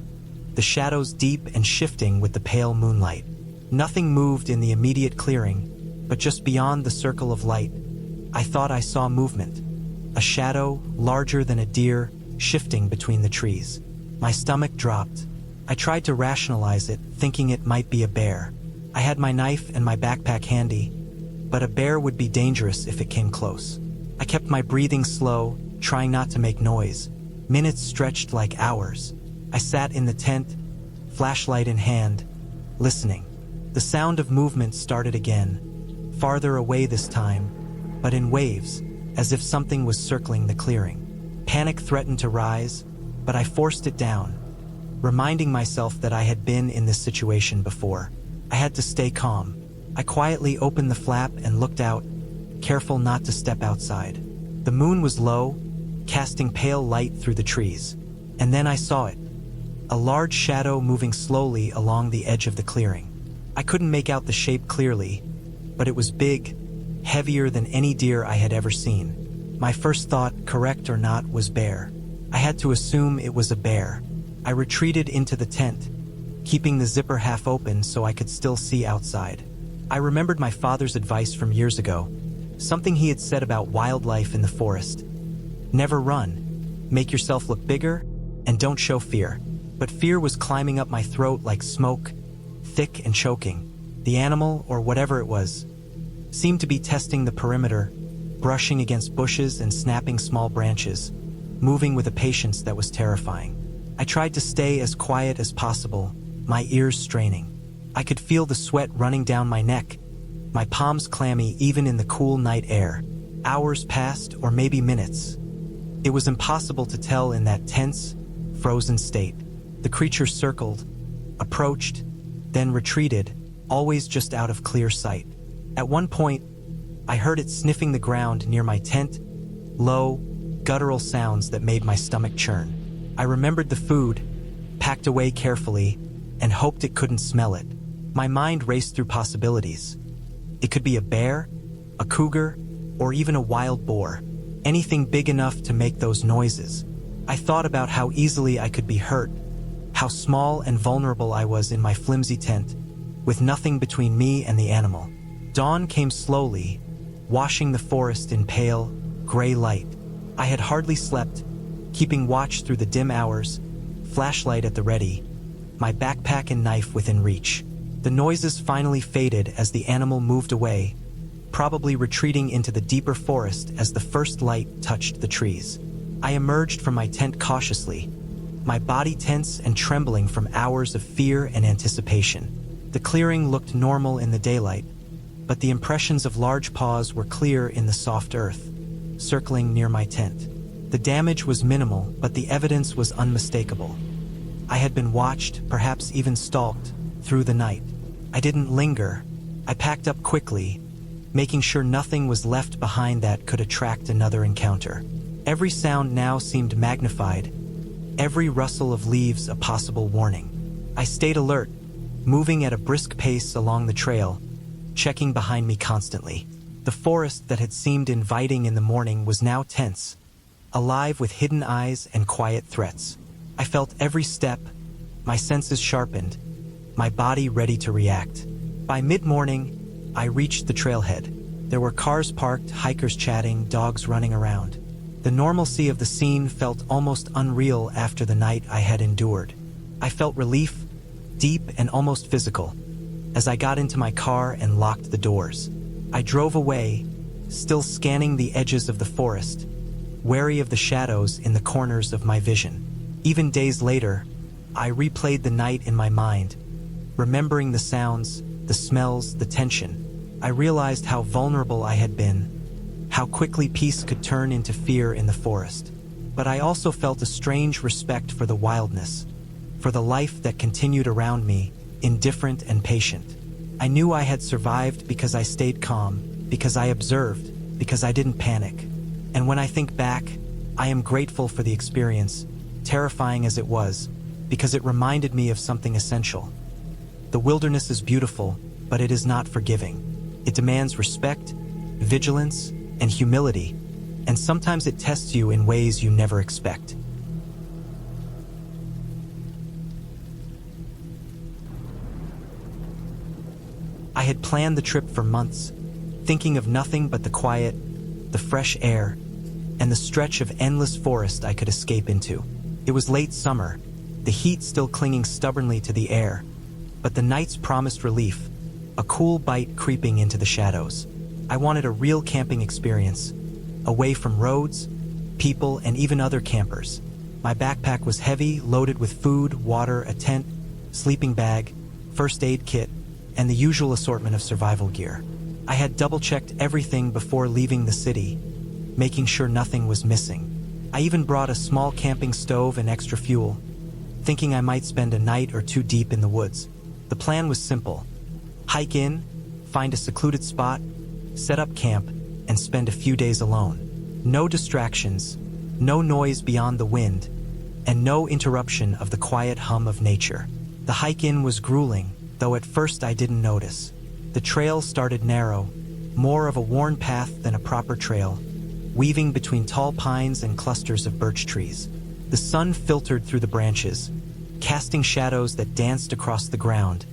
the shadows deep and shifting with the pale moonlight. Nothing moved in the immediate clearing, but just beyond the circle of light, I thought I saw movement. A shadow, larger than a deer, shifting between the trees. My stomach dropped. I tried to rationalize it, thinking it might be a bear. I had my knife and my backpack handy, but a bear would be dangerous if it came close. I kept my breathing slow, trying not to make noise. Minutes stretched like hours. I sat in the tent, flashlight in hand, listening. The sound of movement started again, farther away this time, but in waves, as if something was circling the clearing. Panic threatened to rise, but I forced it down, reminding myself that I had been in this situation before. I had to stay calm. I quietly opened the flap and looked out, careful not to step outside. The moon was low, casting pale light through the trees. And then I saw it, a large shadow moving slowly along the edge of the clearing. I couldn't make out the shape clearly, but it was big, heavier than any deer I had ever seen. My first thought, correct or not, was bear. I had to assume it was a bear. I retreated into the tent, keeping the zipper half open so I could still see outside. I remembered my father's advice from years ago, something he had said about wildlife in the forest. Never run, make yourself look bigger, and don't show fear. But fear was climbing up my throat like smoke, thick and choking. The animal, or whatever it was, seemed to be testing the perimeter, brushing against bushes and snapping small branches, moving with a patience that was terrifying. I tried to stay as quiet as possible, my ears straining. I could feel the sweat running down my neck, my palms clammy even in the cool night air. Hours passed, or maybe minutes. It was impossible to tell in that tense, frozen state. The creature circled, approached, then retreated, always just out of clear sight. At one point, I heard it sniffing the ground near my tent, low, guttural sounds that made my stomach churn. I remembered the food, packed away carefully, and hoped it couldn't smell it. My mind raced through possibilities. It could be a bear, a cougar, or even a wild boar. Anything big enough to make those noises. I thought about how easily I could be hurt, how small and vulnerable I was in my flimsy tent, with nothing between me and the animal. Dawn came slowly, washing the forest in pale, gray light. I had hardly slept, keeping watch through the dim hours, flashlight at the ready, my backpack and knife within reach. The noises finally faded as the animal moved away, probably retreating into the deeper forest as the first light touched the trees. I emerged from my tent cautiously, my body tense and trembling from hours of fear and anticipation. The clearing looked normal in the daylight, but the impressions of large paws were clear in the soft earth, circling near my tent. The damage was minimal, but the evidence was unmistakable. I had been watched, perhaps even stalked, through the night. I didn't linger. I packed up quickly, making sure nothing was left behind that could attract another encounter. Every sound now seemed magnified, every rustle of leaves a possible warning. I stayed alert, moving at a brisk pace along the trail, checking behind me constantly. The forest that had seemed inviting in the morning was now tense, alive with hidden eyes and quiet threats. I felt every step, my senses sharpened, my body ready to react. By mid-morning, I reached the trailhead. There were cars parked, hikers chatting, dogs running around. The normalcy of the scene felt almost unreal after the night I had endured. I felt relief, deep and almost physical, as I got into my car and locked the doors. I drove away, still scanning the edges of the forest, wary of the shadows in the corners of my vision. Even days later, I replayed the night in my mind, remembering the sounds, the smells, the tension. I realized how vulnerable I had been, how quickly peace could turn into fear in the forest. But I also felt a strange respect for the wildness, for the life that continued around me, indifferent and patient. I knew I had survived because I stayed calm, because I observed, because I didn't panic. And when I think back, I am grateful for the experience, terrifying as it was, because it reminded me of something essential. The wilderness is beautiful, but it is not forgiving. It demands respect, vigilance, and humility, and sometimes it tests you in ways you never expect. I had planned the trip for months, thinking of nothing but the quiet, the fresh air, and the stretch of endless forest I could escape into. It was late summer, the heat still clinging stubbornly to the air, but the nights promised relief, a cool bite creeping into the shadows. I wanted a real camping experience, away from roads, people, and even other campers. My backpack was heavy, loaded with food, water, a tent, sleeping bag, first aid kit, and the usual assortment of survival gear. I had double-checked everything before leaving the city, making sure nothing was missing. I even brought a small camping stove and extra fuel, thinking I might spend a night or two deep in the woods. The plan was simple: hike in, find a secluded spot, set up camp, and spend a few days alone. No distractions, no noise beyond the wind, and no interruption of the quiet hum of nature. The hike in was grueling, though at first I didn't notice. The trail started narrow, more of a worn path than a proper trail, weaving between tall pines and clusters of birch trees. The sun filtered through the branches, casting shadows that danced across the ground,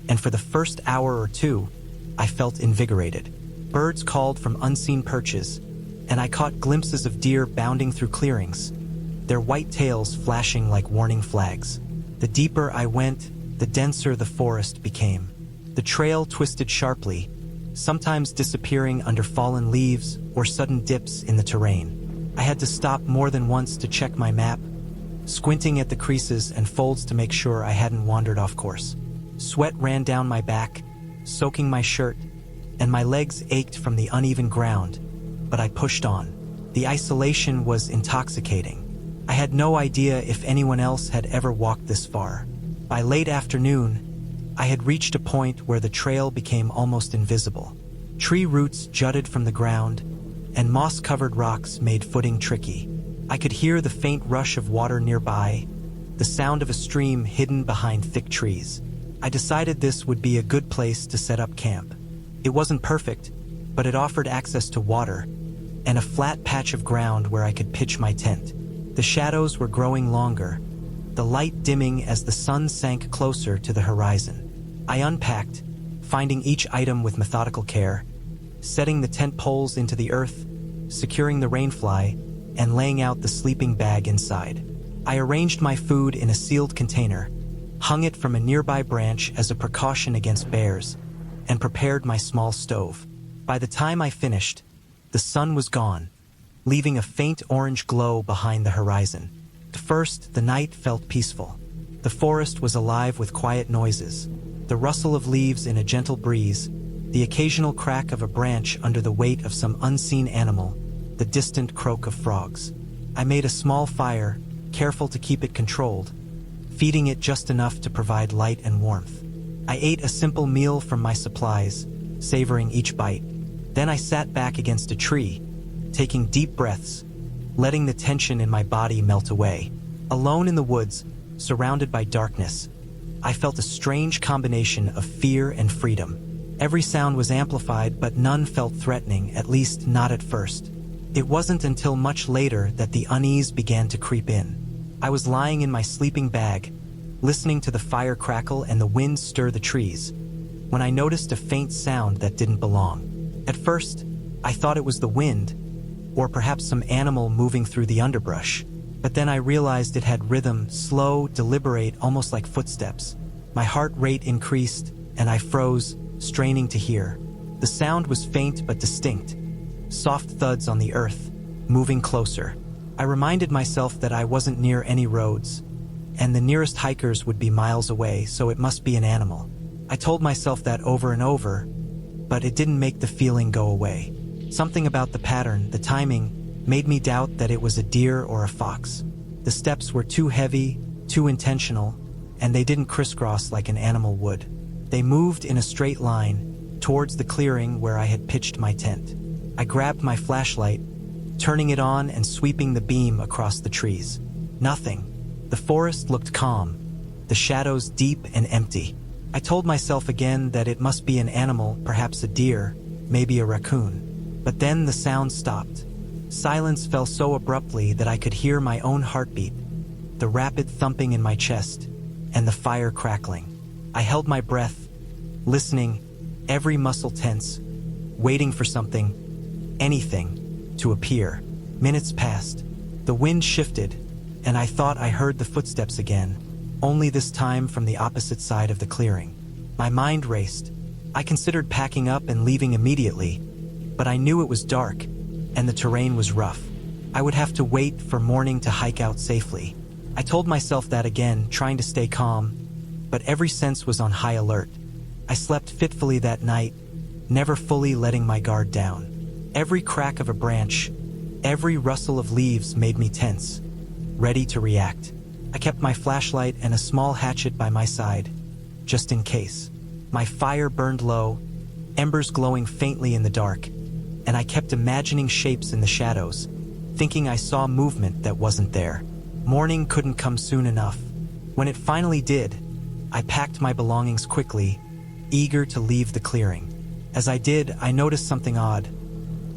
and for the first hour or two, I felt invigorated. Birds called from unseen perches, and I caught glimpses of deer bounding through clearings, their white tails flashing like warning flags. The deeper I went, the denser the forest became. The trail twisted sharply, sometimes disappearing under fallen leaves or sudden dips in the terrain. I had to stop more than once to check my map, squinting at the creases and folds to make sure I hadn't wandered off course. Sweat ran down my back, soaking my shirt, and my legs ached from the uneven ground, but I pushed on. The isolation was intoxicating. I had no idea if anyone else had ever walked this far. By late afternoon, I had reached a point where the trail became almost invisible. Tree roots jutted from the ground, and moss-covered rocks made footing tricky. I could hear the faint rush of water nearby, the sound of a stream hidden behind thick trees. I decided this would be a good place to set up camp. It wasn't perfect, but it offered access to water and a flat patch of ground where I could pitch my tent. The shadows were growing longer, the light dimming as the sun sank closer to the horizon. I unpacked, finding each item with methodical care, setting the tent poles into the earth, securing the rainfly, and laying out the sleeping bag inside. I arranged my food in a sealed container, hung it from a nearby branch as a precaution against bears, and prepared my small stove. By the time I finished, the sun was gone, leaving a faint orange glow behind the horizon. At first, the night felt peaceful. The forest was alive with quiet noises, the rustle of leaves in a gentle breeze, the occasional crack of a branch under the weight of some unseen animal, the distant croak of frogs. I made a small fire, careful to keep it controlled, feeding it just enough to provide light and warmth. I ate a simple meal from my supplies, savoring each bite. Then I sat back against a tree, taking deep breaths, letting the tension in my body melt away. Alone in the woods, surrounded by darkness, I felt a strange combination of fear and freedom. Every sound was amplified, but none felt threatening, at least not at first. It wasn't until much later that the unease began to creep in. I was lying in my sleeping bag, listening to the fire crackle and the wind stir the trees, when I noticed a faint sound that didn't belong. At first, I thought it was the wind, or perhaps some animal moving through the underbrush. But then I realized it had rhythm, slow, deliberate, almost like footsteps. My heart rate increased, and I froze, straining to hear. The sound was faint but distinct, soft thuds on the earth, moving closer. I reminded myself that I wasn't near any roads, and the nearest hikers would be miles away, so it must be an animal. I told myself that over and over, but it didn't make the feeling go away. Something about the pattern, the timing, made me doubt that it was a deer or a fox. The steps were too heavy, too intentional, and they didn't crisscross like an animal would. They moved in a straight line towards the clearing where I had pitched my tent. I grabbed my flashlight, turning it on and sweeping the beam across the trees. Nothing. The forest looked calm, the shadows deep and empty. I told myself again that it must be an animal, perhaps a deer, maybe a raccoon. But then the sound stopped. Silence fell so abruptly that I could hear my own heartbeat, the rapid thumping in my chest, and the fire crackling. I held my breath, listening, every muscle tense, waiting for something, anything, to appear. Minutes passed. The wind shifted, and I thought I heard the footsteps again, only this time from the opposite side of the clearing. My mind raced. I considered packing up and leaving immediately, but I knew it was dark, and the terrain was rough. I would have to wait for morning to hike out safely. I told myself that again, trying to stay calm, but every sense was on high alert. I slept fitfully that night, never fully letting my guard down. Every crack of a branch, every rustle of leaves made me tense, ready to react. I kept my flashlight and a small hatchet by my side, just in case. My fire burned low, embers glowing faintly in the dark, and I kept imagining shapes in the shadows, thinking I saw movement that wasn't there. Morning couldn't come soon enough. When it finally did, I packed my belongings quickly, eager to leave the clearing. As I did, I noticed something odd.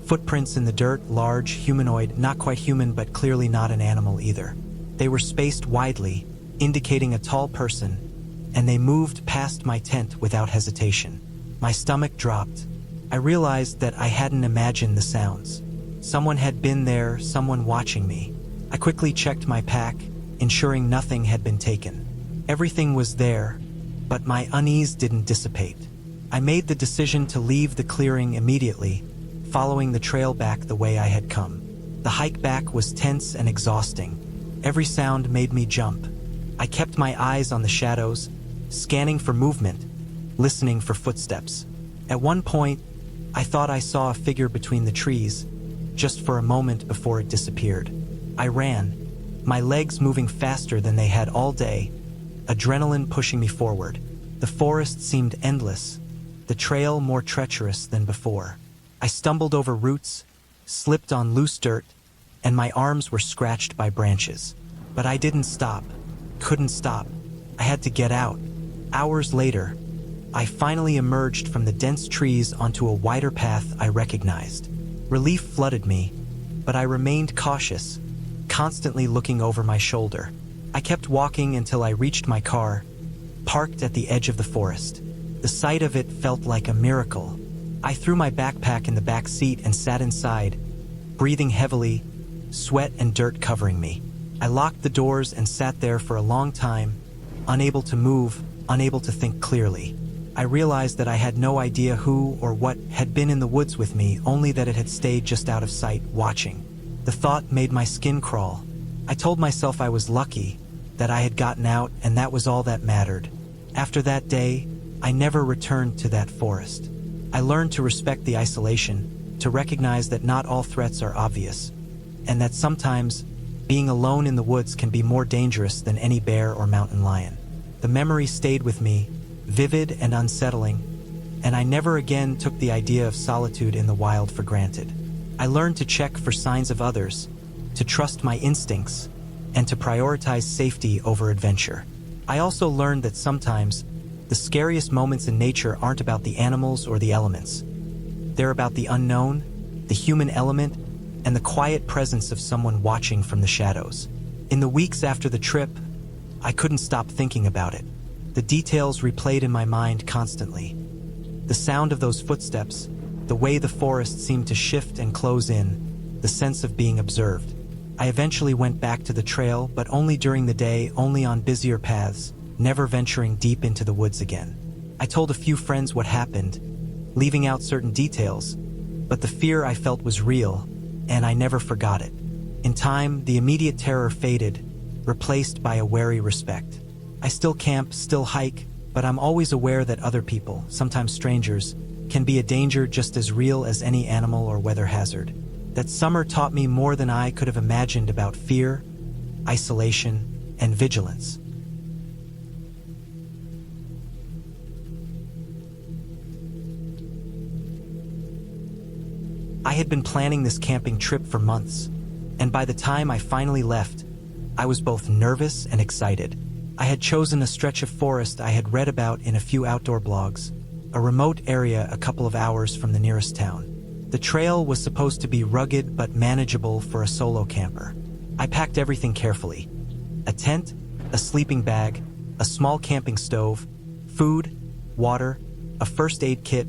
Footprints in the dirt, large, humanoid, not quite human but clearly not an animal either. They were spaced widely, indicating a tall person, and they moved past my tent without hesitation. My stomach dropped. I realized that I hadn't imagined the sounds. Someone had been there, someone watching me. I quickly checked my pack, ensuring nothing had been taken. Everything was there, but my unease didn't dissipate. I made the decision to leave the clearing immediately, following the trail back the way I had come. The hike back was tense and exhausting. Every sound made me jump. I kept my eyes on the shadows, scanning for movement, listening for footsteps. At one point, I thought I saw a figure between the trees, just for a moment before it disappeared. I ran, my legs moving faster than they had all day, adrenaline pushing me forward. The forest seemed endless, the trail more treacherous than before. I stumbled over roots, slipped on loose dirt, and my arms were scratched by branches. But I didn't stop, couldn't stop. I had to get out. Hours later, I finally emerged from the dense trees onto a wider path I recognized. Relief flooded me, but I remained cautious, constantly looking over my shoulder. I kept walking until I reached my car, parked at the edge of the forest. The sight of it felt like a miracle. I threw my backpack in the back seat and sat inside, breathing heavily, sweat and dirt covering me. I locked the doors and sat there for a long time, unable to move, unable to think clearly. I realized that I had no idea who or what had been in the woods with me, only that it had stayed just out of sight, watching. The thought made my skin crawl. I told myself I was lucky, that I had gotten out, and that was all that mattered. After that day, I never returned to that forest. I learned to respect the isolation, to recognize that not all threats are obvious, and that sometimes being alone in the woods can be more dangerous than any bear or mountain lion. The memory stayed with me, vivid and unsettling, and I never again took the idea of solitude in the wild for granted. I learned to check for signs of others, to trust my instincts, and to prioritize safety over adventure. I also learned that sometimes the scariest moments in nature aren't about the animals or the elements. They're about the unknown, the human element, and the quiet presence of someone watching from the shadows. In the weeks after the trip, I couldn't stop thinking about it. The details replayed in my mind constantly. The sound of those footsteps, the way the forest seemed to shift and close in, the sense of being observed. I eventually went back to the trail, but only during the day, only on busier paths, never venturing deep into the woods again. I told a few friends what happened, leaving out certain details, but the fear I felt was real, and I never forgot it. In time, the immediate terror faded, replaced by a wary respect. I still camp, still hike, but I'm always aware that other people, sometimes strangers, can be a danger just as real as any animal or weather hazard. That summer taught me more than I could have imagined about fear, isolation, and vigilance. I had been planning this camping trip for months, and by the time I finally left, I was both nervous and excited. I had chosen a stretch of forest I had read about in a few outdoor blogs, a remote area a couple of hours from the nearest town. The trail was supposed to be rugged but manageable for a solo camper. I packed everything carefully: a tent, a sleeping bag, a small camping stove, food, water, a first aid kit,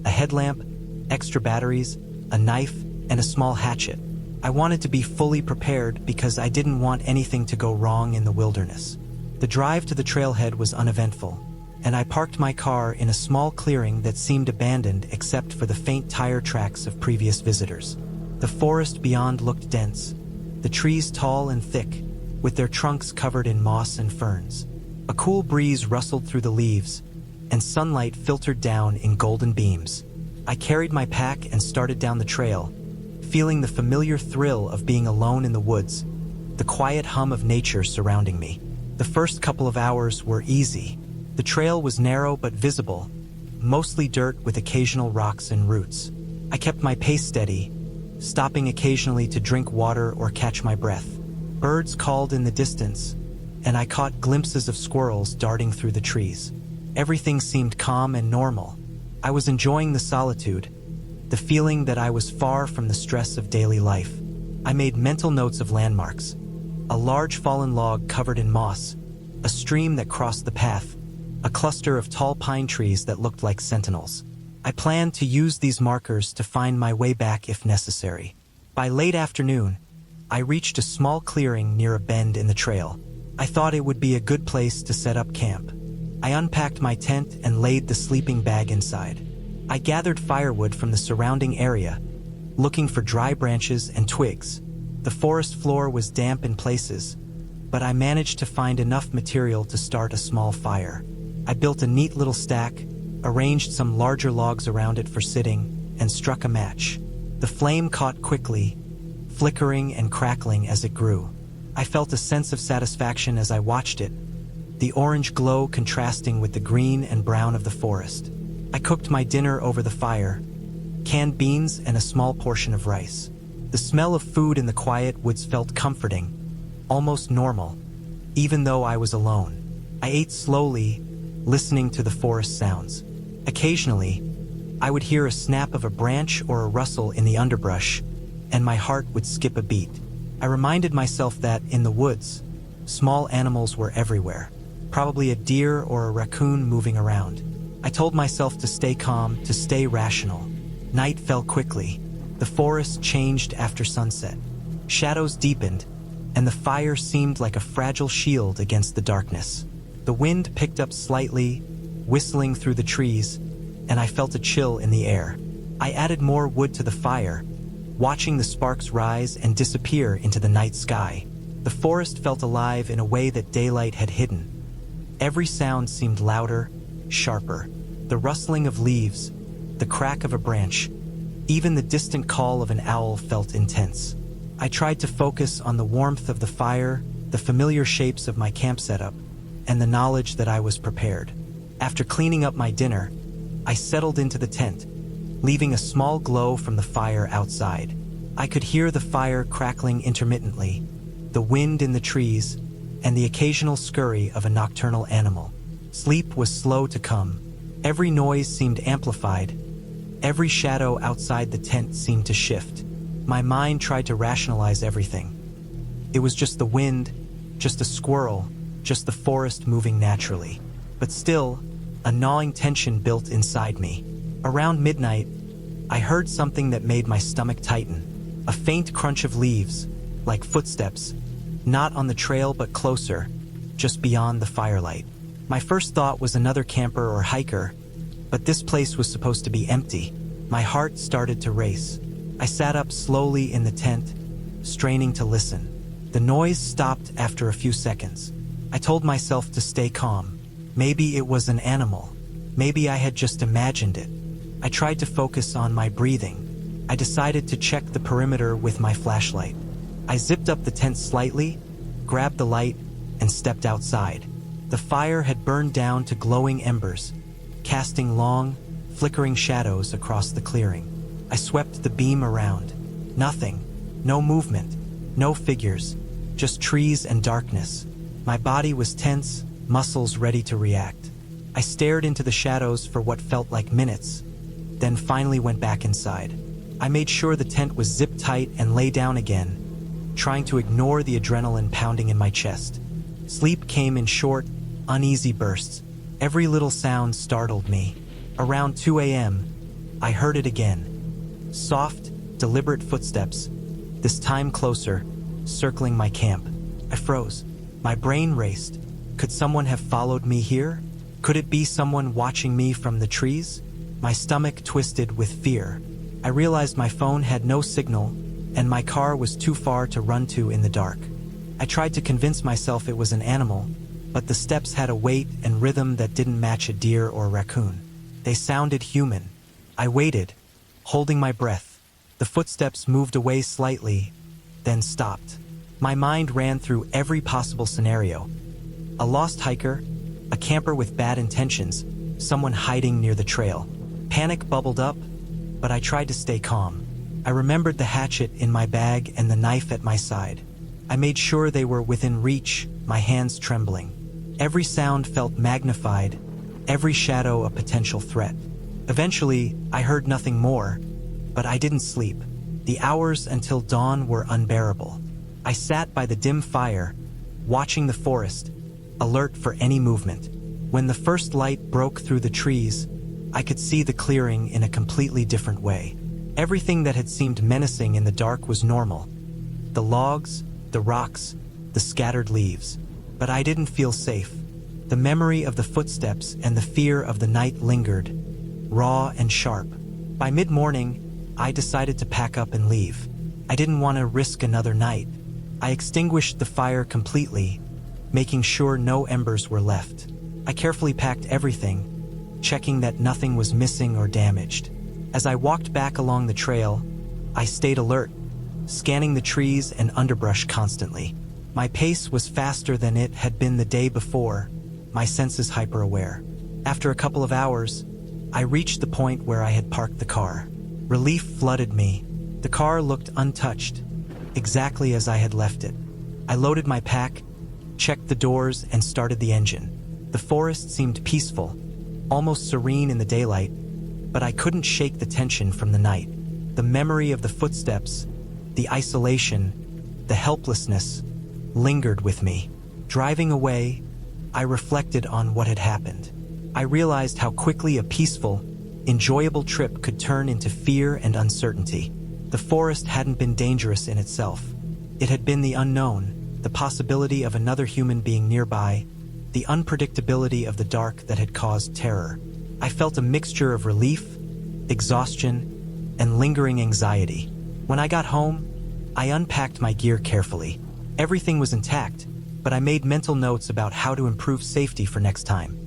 a headlamp, extra batteries, a knife, and a small hatchet. I wanted to be fully prepared because I didn't want anything to go wrong in the wilderness. The drive to the trailhead was uneventful, and I parked my car in a small clearing that seemed abandoned except for the faint tire tracks of previous visitors. The forest beyond looked dense, the trees tall and thick, with their trunks covered in moss and ferns. A cool breeze rustled through the leaves, and sunlight filtered down in golden beams. I carried my pack and started down the trail, feeling the familiar thrill of being alone in the woods, the quiet hum of nature surrounding me. The first couple of hours were easy. The trail was narrow but visible, mostly dirt with occasional rocks and roots. I kept my pace steady, stopping occasionally to drink water or catch my breath. Birds called in the distance, and I caught glimpses of squirrels darting through the trees. Everything seemed calm and normal. I was enjoying the solitude, the feeling that I was far from the stress of daily life. I made mental notes of landmarks: a large fallen log covered in moss, a stream that crossed the path, a cluster of tall pine trees that looked like sentinels. I planned to use these markers to find my way back if necessary. By late afternoon, I reached a small clearing near a bend in the trail. I thought it would be a good place to set up camp. I unpacked my tent and laid the sleeping bag inside. I gathered firewood from the surrounding area, looking for dry branches and twigs. The forest floor was damp in places, but I managed to find enough material to start a small fire. I built a neat little stack, arranged some larger logs around it for sitting, and struck a match. The flame caught quickly, flickering and crackling as it grew. I felt a sense of satisfaction as I watched it, the orange glow contrasting with the green and brown of the forest. I cooked my dinner over the fire, canned beans and a small portion of rice. The smell of food in the quiet woods felt comforting, almost normal, even though I was alone. I ate slowly, listening to the forest sounds. Occasionally, I would hear a snap of a branch or a rustle in the underbrush, and my heart would skip a beat. I reminded myself that, in the woods, small animals were everywhere, probably a deer or a raccoon moving around. I told myself to stay calm, to stay rational. Night fell quickly. The forest changed after sunset. Shadows deepened, and the fire seemed like a fragile shield against the darkness. The wind picked up slightly, whistling through the trees, and I felt a chill in the air. I added more wood to the fire, watching the sparks rise and disappear into the night sky. The forest felt alive in a way that daylight had hidden. Every sound seemed louder, sharper. The rustling of leaves, the crack of a branch, even the distant call of an owl felt intense. I tried to focus on the warmth of the fire, the familiar shapes of my camp setup, and the knowledge that I was prepared. After cleaning up my dinner, I settled into the tent, leaving a small glow from the fire outside. I could hear the fire crackling intermittently, the wind in the trees, and the occasional scurry of a nocturnal animal. Sleep was slow to come. Every noise seemed amplified. Every shadow outside the tent seemed to shift. My mind tried to rationalize everything. It was just the wind, just a squirrel, just the forest moving naturally. But still, a gnawing tension built inside me. Around midnight, I heard something that made my stomach tighten. A faint crunch of leaves, like footsteps, not on the trail but closer, just beyond the firelight. My first thought was another camper or hiker, but this place was supposed to be empty. My heart started to race. I sat up slowly in the tent, straining to listen. The noise stopped after a few seconds. I told myself to stay calm. Maybe it was an animal. Maybe I had just imagined it. I tried to focus on my breathing. I decided to check the perimeter with my flashlight. I zipped up the tent slightly, grabbed the light, and stepped outside. The fire had burned down to glowing embers, casting long, flickering shadows across the clearing. I swept the beam around. Nothing. No movement. No figures. Just trees and darkness. My body was tense, muscles ready to react. I stared into the shadows for what felt like minutes, then finally went back inside. I made sure the tent was zipped tight and lay down again, trying to ignore the adrenaline pounding in my chest. Sleep came in short, uneasy bursts. Every little sound startled me. Around 2 a.m., I heard it again. Soft, deliberate footsteps, this time closer, circling my camp. I froze. My brain raced. Could someone have followed me here? Could it be someone watching me from the trees? My stomach twisted with fear. I realized my phone had no signal, and my car was too far to run to in the dark. I tried to convince myself it was an animal, but the steps had a weight and rhythm that didn't match a deer or a raccoon. They sounded human. I waited, holding my breath. The footsteps moved away slightly, then stopped. My mind ran through every possible scenario. A lost hiker, a camper with bad intentions, someone hiding near the trail. Panic bubbled up, but I tried to stay calm. I remembered the hatchet in my bag and the knife at my side. I made sure they were within reach, my hands trembling. Every sound felt magnified, every shadow a potential threat. Eventually, I heard nothing more, but I didn't sleep. The hours until dawn were unbearable. I sat by the dim fire, watching the forest, alert for any movement. When the first light broke through the trees, I could see the clearing in a completely different way. Everything that had seemed menacing in the dark was normal. The logs, the rocks, the scattered leaves. But I didn't feel safe. The memory of the footsteps and the fear of the night lingered, raw and sharp. By mid-morning, I decided to pack up and leave. I didn't want to risk another night. I extinguished the fire completely, making sure no embers were left. I carefully packed everything, checking that nothing was missing or damaged. As I walked back along the trail, I stayed alert, scanning the trees and underbrush constantly. My pace was faster than it had been the day before, my senses hyper-aware. After a couple of hours, I reached the point where I had parked the car. Relief flooded me. The car looked untouched, exactly as I had left it. I loaded my pack, checked the doors, and started the engine. The forest seemed peaceful, almost serene in the daylight, but I couldn't shake the tension from the night. The memory of the footsteps, the isolation, the helplessness, lingered with me. Driving away, I reflected on what had happened. I realized how quickly a peaceful, enjoyable trip could turn into fear and uncertainty. The forest hadn't been dangerous in itself. It had been the unknown, the possibility of another human being nearby, the unpredictability of the dark that had caused terror. I felt a mixture of relief, exhaustion, and lingering anxiety. When I got home, I unpacked my gear carefully. Everything was intact, but I made mental notes about how to improve safety for next time.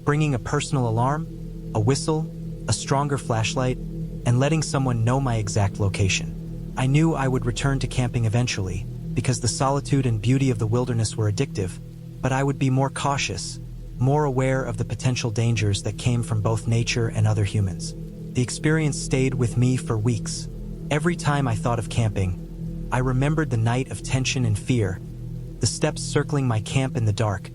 Bringing a personal alarm, a whistle, a stronger flashlight, and letting someone know my exact location. I knew I would return to camping eventually, because the solitude and beauty of the wilderness were addictive, but I would be more cautious, more aware of the potential dangers that came from both nature and other humans. The experience stayed with me for weeks. Every time I thought of camping, I remembered the night of tension and fear, the steps circling my camp in the dark,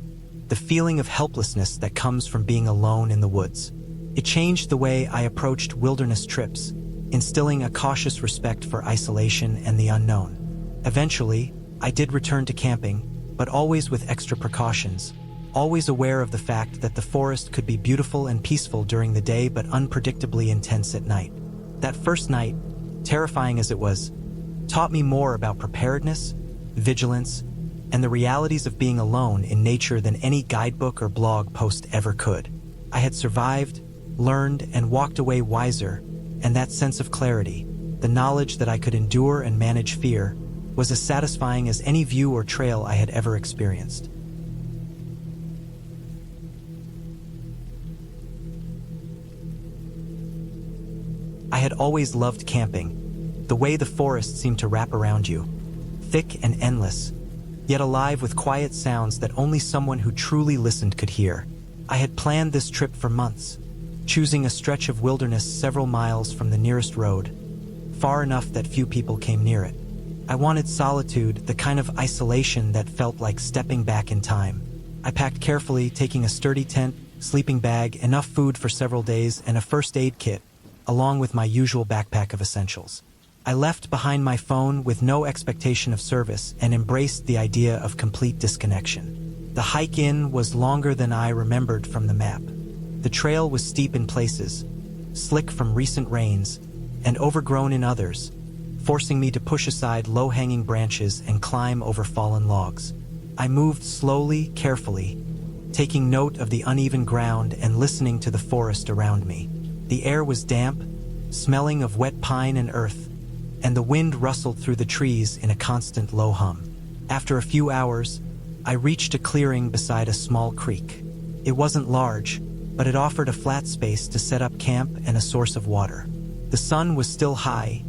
the feeling of helplessness that comes from being alone in the woods. It changed the way I approached wilderness trips, instilling a cautious respect for isolation and the unknown. Eventually, I did return to camping, but always with extra precautions, always aware of the fact that the forest could be beautiful and peaceful during the day but unpredictably intense at night. That first night, terrifying as it was, taught me more about preparedness, vigilance, and the realities of being alone in nature than any guidebook or blog post ever could. I had survived, learned, and walked away wiser, and that sense of clarity, the knowledge that I could endure and manage fear, was as satisfying as any view or trail I had ever experienced. I had always loved camping, the way the forest seemed to wrap around you, thick and endless, yet alive with quiet sounds that only someone who truly listened could hear. I had planned this trip for months, choosing a stretch of wilderness several miles from the nearest road, far enough that few people came near it. I wanted solitude, the kind of isolation that felt like stepping back in time. I packed carefully, taking a sturdy tent, sleeping bag, enough food for several days, and a first aid kit, along with my usual backpack of essentials. I left behind my phone with no expectation of service and embraced the idea of complete disconnection. The hike in was longer than I remembered from the map. The trail was steep in places, slick from recent rains, and overgrown in others, forcing me to push aside low-hanging branches and climb over fallen logs. I moved slowly, carefully, taking note of the uneven ground and listening to the forest around me. The air was damp, smelling of wet pine and earth, and the wind rustled through the trees in a constant low hum. After a few hours, I reached a clearing beside a small creek. It wasn't large, but it offered a flat space to set up camp and a source of water. The sun was still high,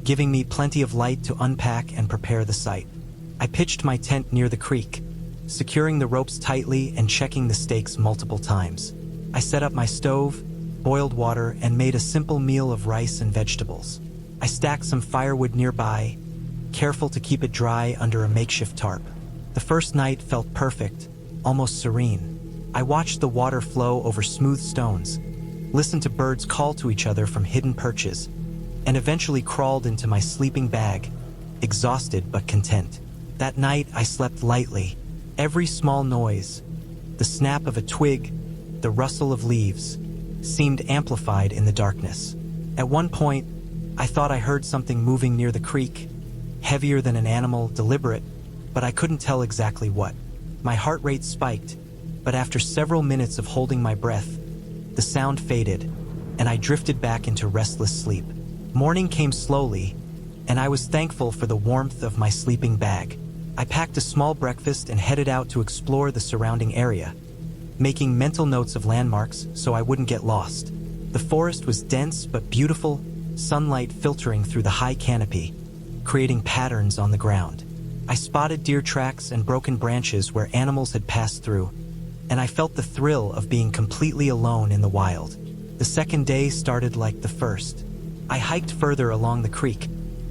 giving me plenty of light to unpack and prepare the site. I pitched my tent near the creek, securing the ropes tightly and checking the stakes multiple times. I set up my stove, boiled water, and made a simple meal of rice and vegetables. I stacked some firewood nearby, careful to keep it dry under a makeshift tarp. The first night felt perfect, almost serene. I watched the water flow over smooth stones, listened to birds call to each other from hidden perches, and eventually crawled into my sleeping bag, exhausted but content. That night I slept lightly. Every small noise, the snap of a twig, the rustle of leaves, seemed amplified in the darkness. At one point, I thought I heard something moving near the creek, heavier than an animal, deliberate, but I couldn't tell exactly what. My heart rate spiked, but after several minutes of holding my breath, the sound faded, and I drifted back into restless sleep. Morning came slowly, and I was thankful for the warmth of my sleeping bag. I packed a small breakfast and headed out to explore the surrounding area, making mental notes of landmarks so I wouldn't get lost. The forest was dense but beautiful, sunlight filtering through the high canopy, creating patterns on the ground. I spotted deer tracks and broken branches where animals had passed through, and I felt the thrill of being completely alone in the wild. The second day started like the first. I hiked further along the creek,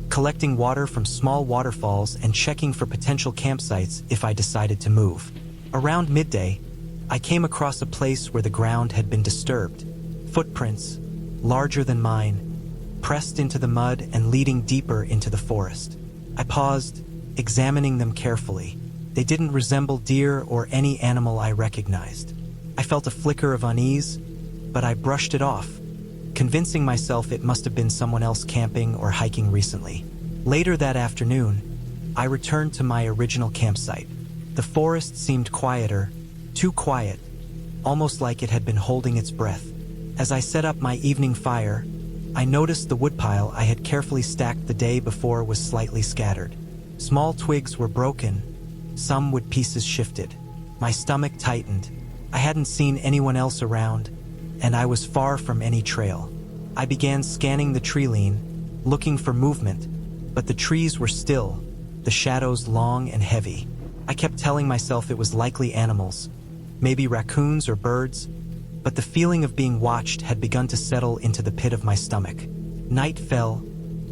collecting water from small waterfalls and checking for potential campsites if I decided to move. Around midday, I came across a place where the ground had been disturbed. Footprints, larger than mine, pressed into the mud and leading deeper into the forest. I paused, examining them carefully. They didn't resemble deer or any animal I recognized. I felt a flicker of unease, but I brushed it off, convincing myself it must have been someone else camping or hiking recently. Later that afternoon, I returned to my original campsite. The forest seemed quieter, too quiet, almost like it had been holding its breath. As I set up my evening fire, I noticed the woodpile I had carefully stacked the day before was slightly scattered. Small twigs were broken, some with pieces shifted. My stomach tightened. I hadn't seen anyone else around, and I was far from any trail. I began scanning the tree line, looking for movement, but the trees were still, the shadows long and heavy. I kept telling myself it was likely animals, maybe raccoons or birds, but the feeling of being watched had begun to settle into the pit of my stomach. Night fell,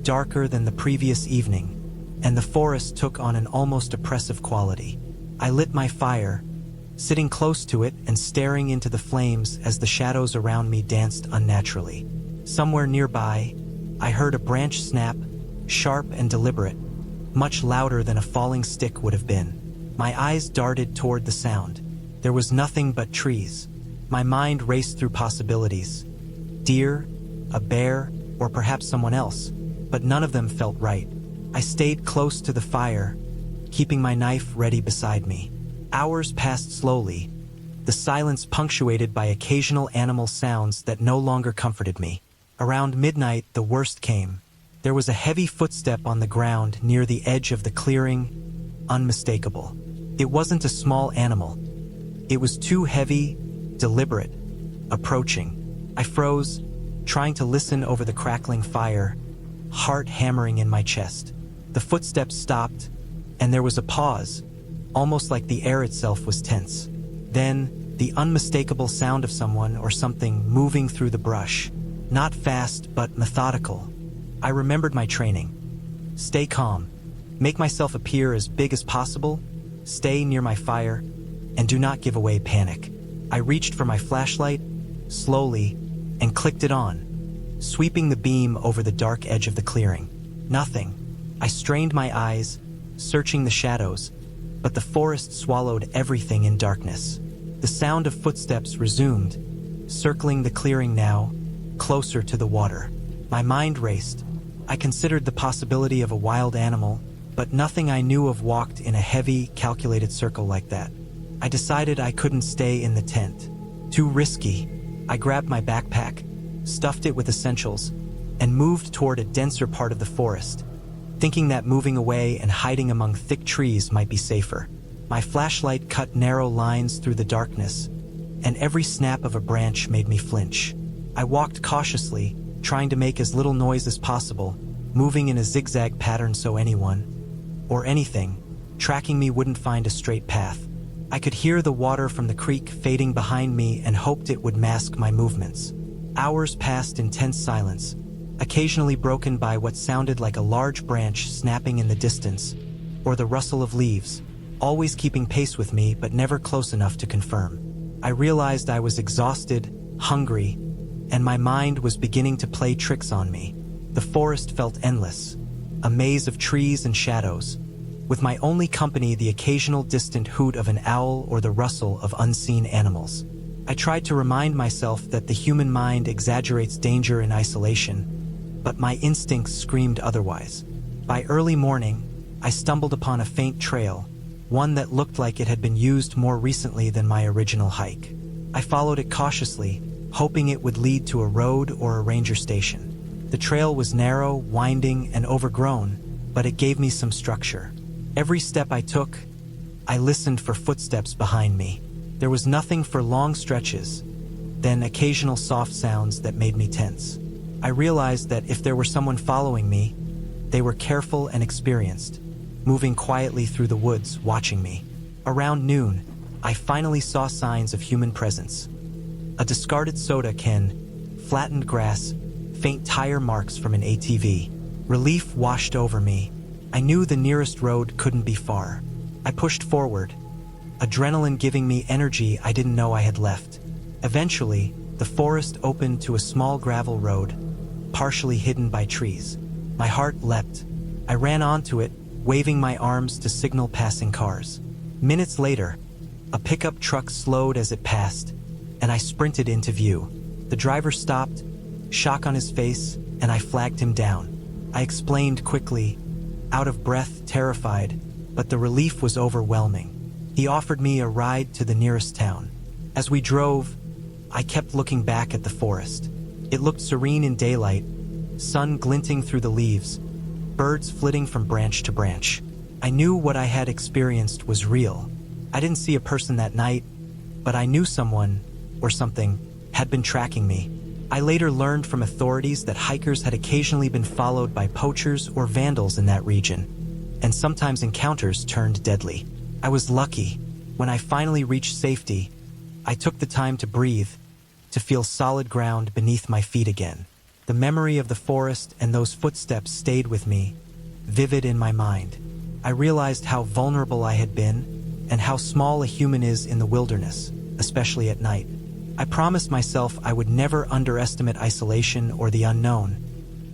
darker than the previous evening, and the forest took on an almost oppressive quality. I lit my fire, sitting close to it and staring into the flames as the shadows around me danced unnaturally. Somewhere nearby, I heard a branch snap, sharp and deliberate, much louder than a falling stick would have been. My eyes darted toward the sound. There was nothing but trees. My mind raced through possibilities. Deer, a bear, or perhaps someone else, but none of them felt right. I stayed close to the fire, keeping my knife ready beside me. Hours passed slowly, the silence punctuated by occasional animal sounds that no longer comforted me. Around midnight, the worst came. There was a heavy footstep on the ground near the edge of the clearing, unmistakable. It wasn't a small animal. It was too heavy, deliberate, approaching. I froze, trying to listen over the crackling fire, heart hammering in my chest. The footsteps stopped, and there was a pause, almost like the air itself was tense. Then, the unmistakable sound of someone or something moving through the brush. Not fast, but methodical. I remembered my training. Stay calm. Make myself appear as big as possible. Stay near my fire, and do not give away panic. I reached for my flashlight, slowly, and clicked it on, sweeping the beam over the dark edge of the clearing. Nothing. I strained my eyes, searching the shadows, but the forest swallowed everything in darkness. The sound of footsteps resumed, circling the clearing now, closer to the water. My mind raced. I considered the possibility of a wild animal, but nothing I knew of walked in a heavy, calculated circle like that. I decided I couldn't stay in the tent. Too risky. I grabbed my backpack, stuffed it with essentials, and moved toward a denser part of the forest, thinking that moving away and hiding among thick trees might be safer. My flashlight cut narrow lines through the darkness, and every snap of a branch made me flinch. I walked cautiously, trying to make as little noise as possible, moving in a zigzag pattern so anyone, or anything, tracking me wouldn't find a straight path. I could hear the water from the creek fading behind me and hoped it would mask my movements. Hours passed in tense silence, occasionally broken by what sounded like a large branch snapping in the distance, or the rustle of leaves, always keeping pace with me but never close enough to confirm. I realized I was exhausted, hungry, and my mind was beginning to play tricks on me. The forest felt endless, a maze of trees and shadows, with my only company the occasional distant hoot of an owl or the rustle of unseen animals. I tried to remind myself that the human mind exaggerates danger in isolation, but my instincts screamed otherwise. By early morning, I stumbled upon a faint trail, one that looked like it had been used more recently than my original hike. I followed it cautiously, hoping it would lead to a road or a ranger station. The trail was narrow, winding, and overgrown, but it gave me some structure. Every step I took, I listened for footsteps behind me. There was nothing for long stretches, then occasional soft sounds that made me tense. I realized that if there were someone following me, they were careful and experienced, moving quietly through the woods, watching me. Around noon, I finally saw signs of human presence. A discarded soda can, flattened grass, faint tire marks from an ATV. Relief washed over me. I knew the nearest road couldn't be far. I pushed forward, adrenaline giving me energy I didn't know I had left. Eventually, the forest opened to a small gravel road, partially hidden by trees. My heart leapt. I ran onto it, waving my arms to signal passing cars. Minutes later, a pickup truck slowed as it passed, and I sprinted into view. The driver stopped, shock on his face, and I flagged him down. I explained quickly, out of breath, terrified, but the relief was overwhelming. He offered me a ride to the nearest town. As we drove, I kept looking back at the forest. It looked serene in daylight, sun glinting through the leaves, birds flitting from branch to branch. I knew what I had experienced was real. I didn't see a person that night, but I knew someone, or something, had been tracking me. I later learned from authorities that hikers had occasionally been followed by poachers or vandals in that region, and sometimes encounters turned deadly. I was lucky. When I finally reached safety, I took the time to breathe, to feel solid ground beneath my feet again. The memory of the forest and those footsteps stayed with me, vivid in my mind. I realized how vulnerable I had been and how small a human is in the wilderness, especially at night. I promised myself I would never underestimate isolation or the unknown,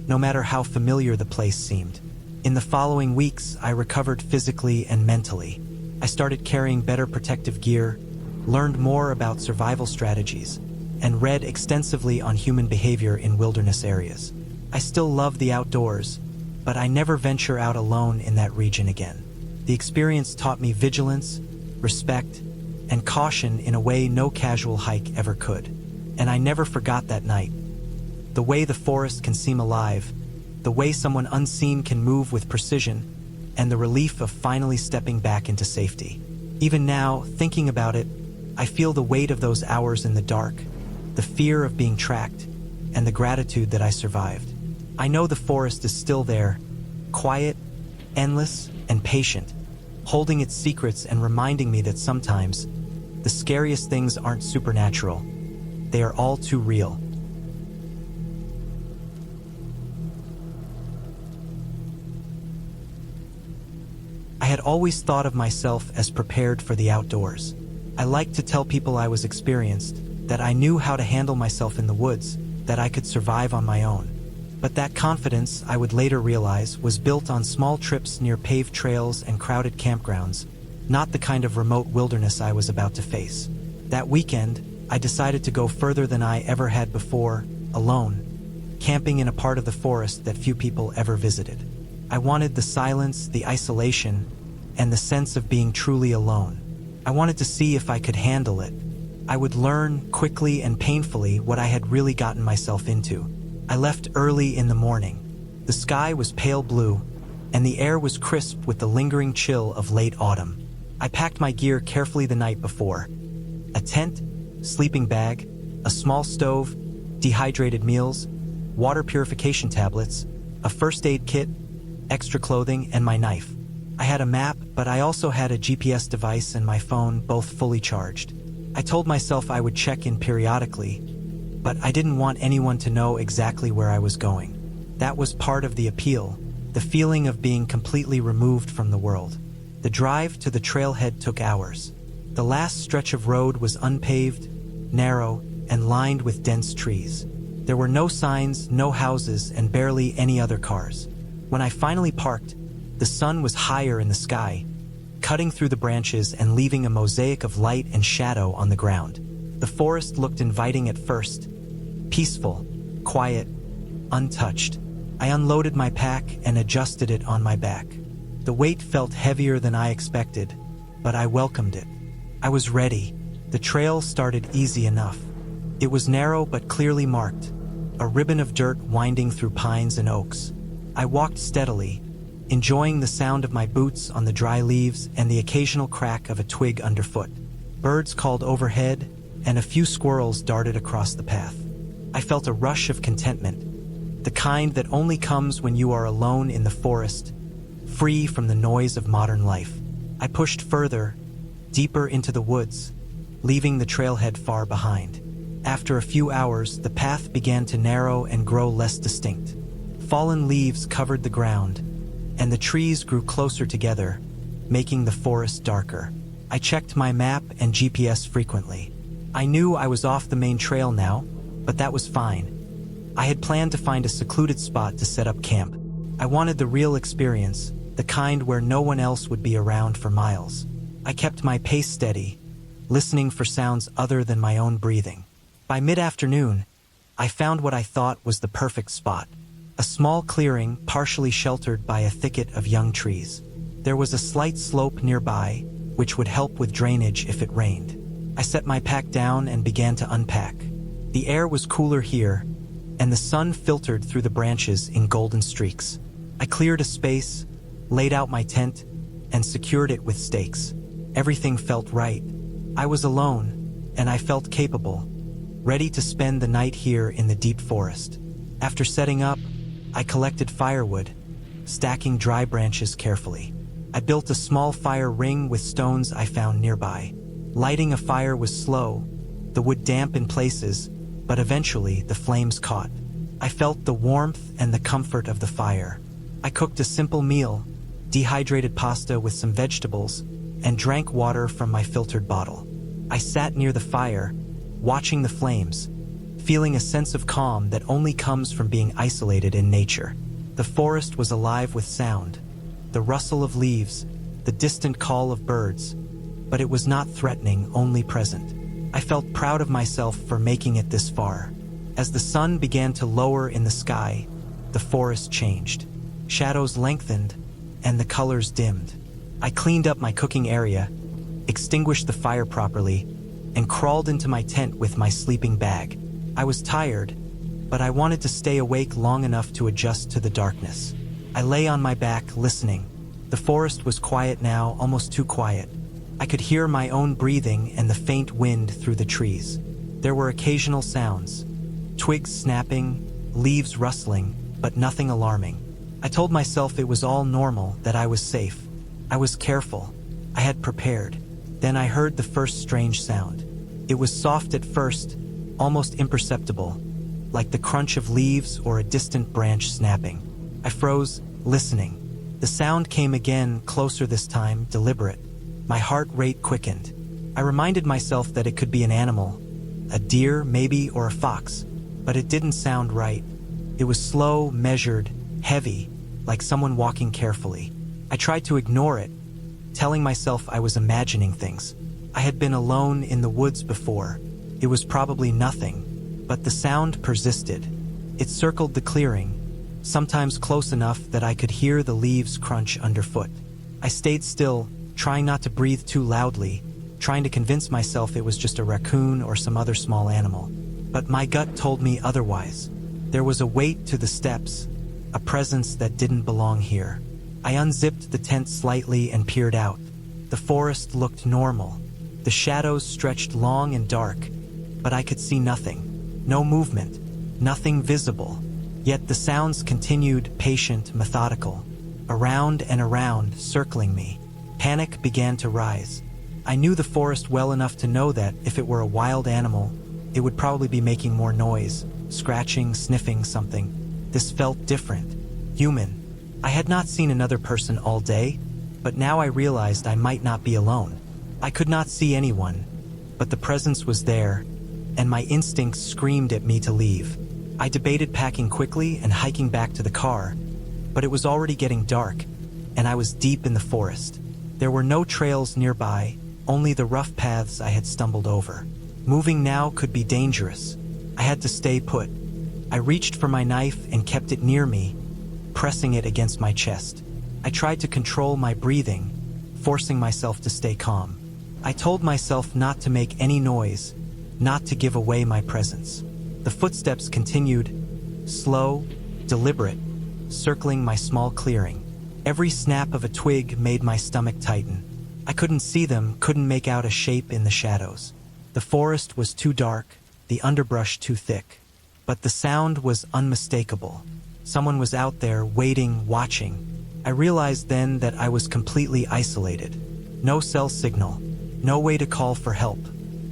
no matter how familiar the place seemed. In the following weeks, I recovered physically and mentally. I started carrying better protective gear, learned more about survival strategies, and read extensively on human behavior in wilderness areas. I still love the outdoors, but I never venture out alone in that region again. The experience taught me vigilance, respect, and caution in a way no casual hike ever could. And I never forgot that night. The way the forest can seem alive, the way someone unseen can move with precision, and the relief of finally stepping back into safety. Even now, thinking about it, I feel the weight of those hours in the dark, the fear of being tracked, and the gratitude that I survived. I know the forest is still there, quiet, endless, and patient, holding its secrets and reminding me that sometimes the scariest things aren't supernatural. They are all too real. I had always thought of myself as prepared for the outdoors. I liked to tell people I was experienced, that I knew how to handle myself in the woods, that I could survive on my own. But that confidence, I would later realize, was built on small trips near paved trails and crowded campgrounds, not the kind of remote wilderness I was about to face. That weekend, I decided to go further than I ever had before, alone, camping in a part of the forest that few people ever visited. I wanted the silence, the isolation, and the sense of being truly alone. I wanted to see if I could handle it. I would learn, quickly and painfully, what I had really gotten myself into. I left early in the morning. The sky was pale blue, and the air was crisp with the lingering chill of late autumn. I packed my gear carefully the night before. A tent, sleeping bag, a small stove, dehydrated meals, water purification tablets, a first aid kit, extra clothing, and my knife. I had a map, but I also had a GPS device and my phone, both fully charged. I told myself I would check in periodically, but I didn't want anyone to know exactly where I was going. That was part of the appeal, the feeling of being completely removed from the world. The drive to the trailhead took hours. The last stretch of road was unpaved, narrow, and lined with dense trees. There were no signs, no houses, and barely any other cars. When I finally parked, the sun was higher in the sky, cutting through the branches and leaving a mosaic of light and shadow on the ground. The forest looked inviting at first, peaceful, quiet, untouched. I unloaded my pack and adjusted it on my back. The weight felt heavier than I expected, but I welcomed it. I was ready. The trail started easy enough. It was narrow but clearly marked, a ribbon of dirt winding through pines and oaks. I walked steadily, enjoying the sound of my boots on the dry leaves and the occasional crack of a twig underfoot. Birds called overhead, and a few squirrels darted across the path. I felt a rush of contentment, the kind that only comes when you are alone in the forest, free from the noise of modern life. I pushed further, deeper into the woods, leaving the trailhead far behind. After a few hours, the path began to narrow and grow less distinct. Fallen leaves covered the ground, and the trees grew closer together, making the forest darker. I checked my map and GPS frequently. I knew I was off the main trail now, but that was fine. I had planned to find a secluded spot to set up camp. I wanted the real experience, the kind where no one else would be around for miles. I kept my pace steady, listening for sounds other than my own breathing. By mid-afternoon, I found what I thought was the perfect spot. A small clearing partially sheltered by a thicket of young trees. There was a slight slope nearby, which would help with drainage if it rained. I set my pack down and began to unpack. The air was cooler here, and the sun filtered through the branches in golden streaks. I cleared a space, laid out my tent, and secured it with stakes. Everything felt right. I was alone, and I felt capable, ready to spend the night here in the deep forest. After setting up, I collected firewood, stacking dry branches carefully. I built a small fire ring with stones I found nearby. Lighting a fire was slow, the wood damp in places, but eventually the flames caught. I felt the warmth and the comfort of the fire. I cooked a simple meal, dehydrated pasta with some vegetables, and drank water from my filtered bottle. I sat near the fire, watching the flames, feeling a sense of calm that only comes from being isolated in nature. The forest was alive with sound, the rustle of leaves, the distant call of birds, but it was not threatening, only present. I felt proud of myself for making it this far. As the sun began to lower in the sky, the forest changed. Shadows lengthened, and the colors dimmed. I cleaned up my cooking area, extinguished the fire properly, and crawled into my tent with my sleeping bag. I was tired, but I wanted to stay awake long enough to adjust to the darkness. I lay on my back, listening. The forest was quiet now, almost too quiet. I could hear my own breathing and the faint wind through the trees. There were occasional sounds, twigs snapping, leaves rustling, but nothing alarming. I told myself it was all normal, that I was safe. I was careful. I had prepared. Then I heard the first strange sound. It was soft at first, almost imperceptible, like the crunch of leaves or a distant branch snapping. I froze, listening. The sound came again, closer this time, deliberate. My heart rate quickened. I reminded myself that it could be an animal, a deer maybe, or a fox, but it didn't sound right. It was slow, measured, heavy, like someone walking carefully. I tried to ignore it, telling myself I was imagining things. I had been alone in the woods before. It was probably nothing, but the sound persisted. It circled the clearing, sometimes close enough that I could hear the leaves crunch underfoot. I stayed still, trying not to breathe too loudly, trying to convince myself it was just a raccoon or some other small animal. But my gut told me otherwise. There was a weight to the steps, a presence that didn't belong here. I unzipped the tent slightly and peered out. The forest looked normal. The shadows stretched long and dark, but I could see nothing. No movement, nothing visible. Yet the sounds continued, patient, methodical, around and around, circling me. Panic began to rise. I knew the forest well enough to know that if it were a wild animal, it would probably be making more noise, scratching, sniffing something. This felt different, human. I had not seen another person all day, but now I realized I might not be alone. I could not see anyone, but the presence was there, and my instincts screamed at me to leave. I debated packing quickly and hiking back to the car, but it was already getting dark, and I was deep in the forest. There were no trails nearby, only the rough paths I had stumbled over. Moving now could be dangerous. I had to stay put. I reached for my knife and kept it near me, pressing it against my chest. I tried to control my breathing, forcing myself to stay calm. I told myself not to make any noise, not to give away my presence. The footsteps continued, slow, deliberate, circling my small clearing. Every snap of a twig made my stomach tighten. I couldn't see them, couldn't make out a shape in the shadows. The forest was too dark, the underbrush too thick. But the sound was unmistakable. Someone was out there, waiting, watching. I realized then that I was completely isolated. No cell signal, no way to call for help.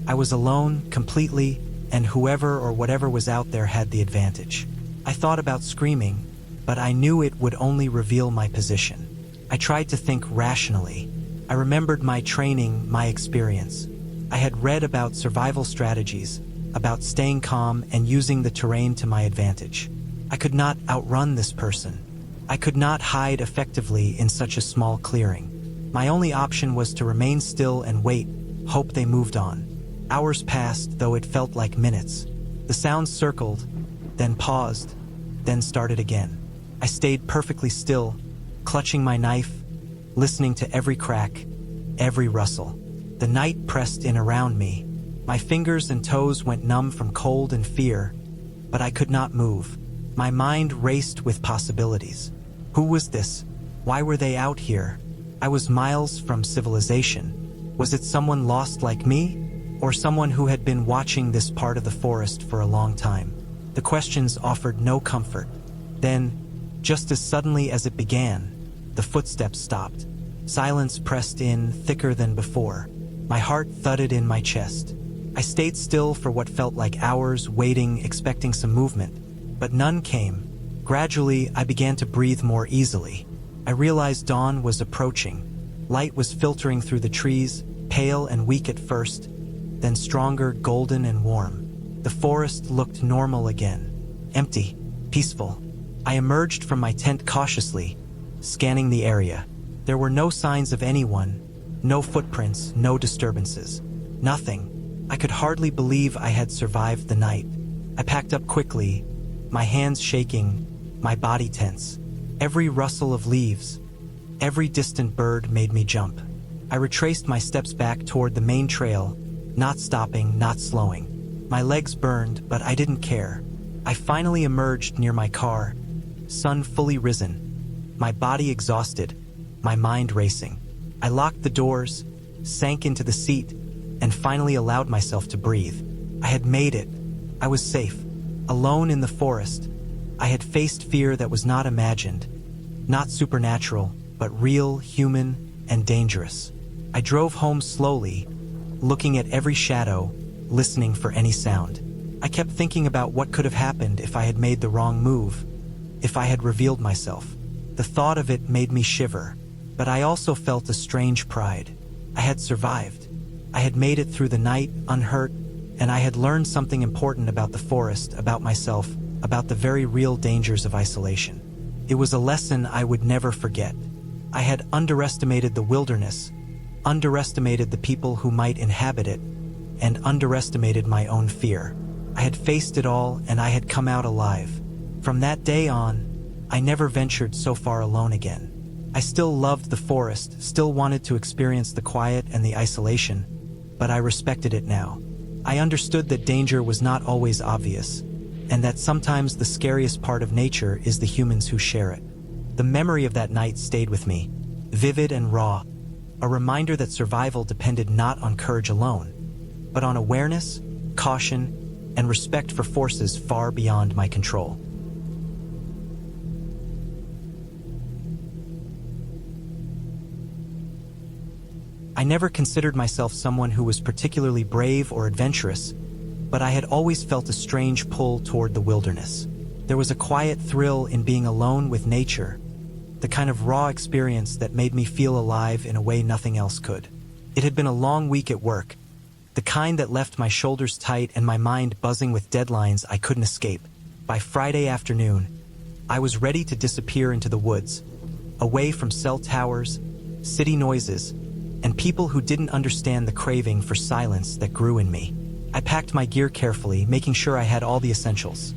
I was alone, completely, and whoever or whatever was out there had the advantage. I thought about screaming, but I knew it would only reveal my position. I tried to think rationally. I remembered my training, my experience. I had read about survival strategies, about staying calm and using the terrain to my advantage. I could not outrun this person. I could not hide effectively in such a small clearing. My only option was to remain still and wait, hope they moved on. Hours passed, though it felt like minutes. The sounds circled, then paused, then started again. I stayed perfectly still, clutching my knife, listening to every crack, every rustle. The night pressed in around me. My fingers and toes went numb from cold and fear, but I could not move. My mind raced with possibilities. Who was this? Why were they out here? I was miles from civilization. Was it someone lost like me? Or someone who had been watching this part of the forest for a long time? The questions offered no comfort. Then, just as suddenly as it began, the footsteps stopped. Silence pressed in, thicker than before. My heart thudded in my chest. I stayed still for what felt like hours, waiting, expecting some movement. But none came. Gradually, I began to breathe more easily. I realized dawn was approaching. Light was filtering through the trees, pale and weak at first, then stronger, golden and warm. The forest looked normal again. Empty, peaceful. I emerged from my tent cautiously, scanning the area. There were no signs of anyone, no footprints, no disturbances. Nothing. I could hardly believe I had survived the night. I packed up quickly, my hands shaking, my body tense. Every rustle of leaves, every distant bird made me jump. I retraced my steps back toward the main trail, not stopping, not slowing. My legs burned, but I didn't care. I finally emerged near my car, sun fully risen, my body exhausted, my mind racing. I locked the doors, sank into the seat, and finally allowed myself to breathe. I had made it. I was safe. Alone in the forest. I had faced fear that was not imagined, not supernatural, but real, human, and dangerous. I drove home slowly, looking at every shadow, listening for any sound. I kept thinking about what could have happened if I had made the wrong move, if I had revealed myself. The thought of it made me shiver, but I also felt a strange pride. I had survived. I had made it through the night, unhurt, and I had learned something important about the forest, about myself, about the very real dangers of isolation. It was a lesson I would never forget. I had underestimated the wilderness, underestimated the people who might inhabit it, and underestimated my own fear. I had faced it all, and I had come out alive. From that day on, I never ventured so far alone again. I still loved the forest, still wanted to experience the quiet and the isolation, but I respected it now. I understood that danger was not always obvious, and that sometimes the scariest part of nature is the humans who share it. The memory of that night stayed with me, vivid and raw. a reminder that survival depended not on courage alone, but on awareness, caution, and respect for forces far beyond my control. I never considered myself someone who was particularly brave or adventurous, but I had always felt a strange pull toward the wilderness. There was a quiet thrill in being alone with nature, the kind of raw experience that made me feel alive in a way nothing else could. It had been a long week at work, the kind that left my shoulders tight and my mind buzzing with deadlines I couldn't escape. By Friday afternoon, I was ready to disappear into the woods, away from cell towers, city noises, and people who didn't understand the craving for silence that grew in me. I packed my gear carefully, making sure I had all the essentials.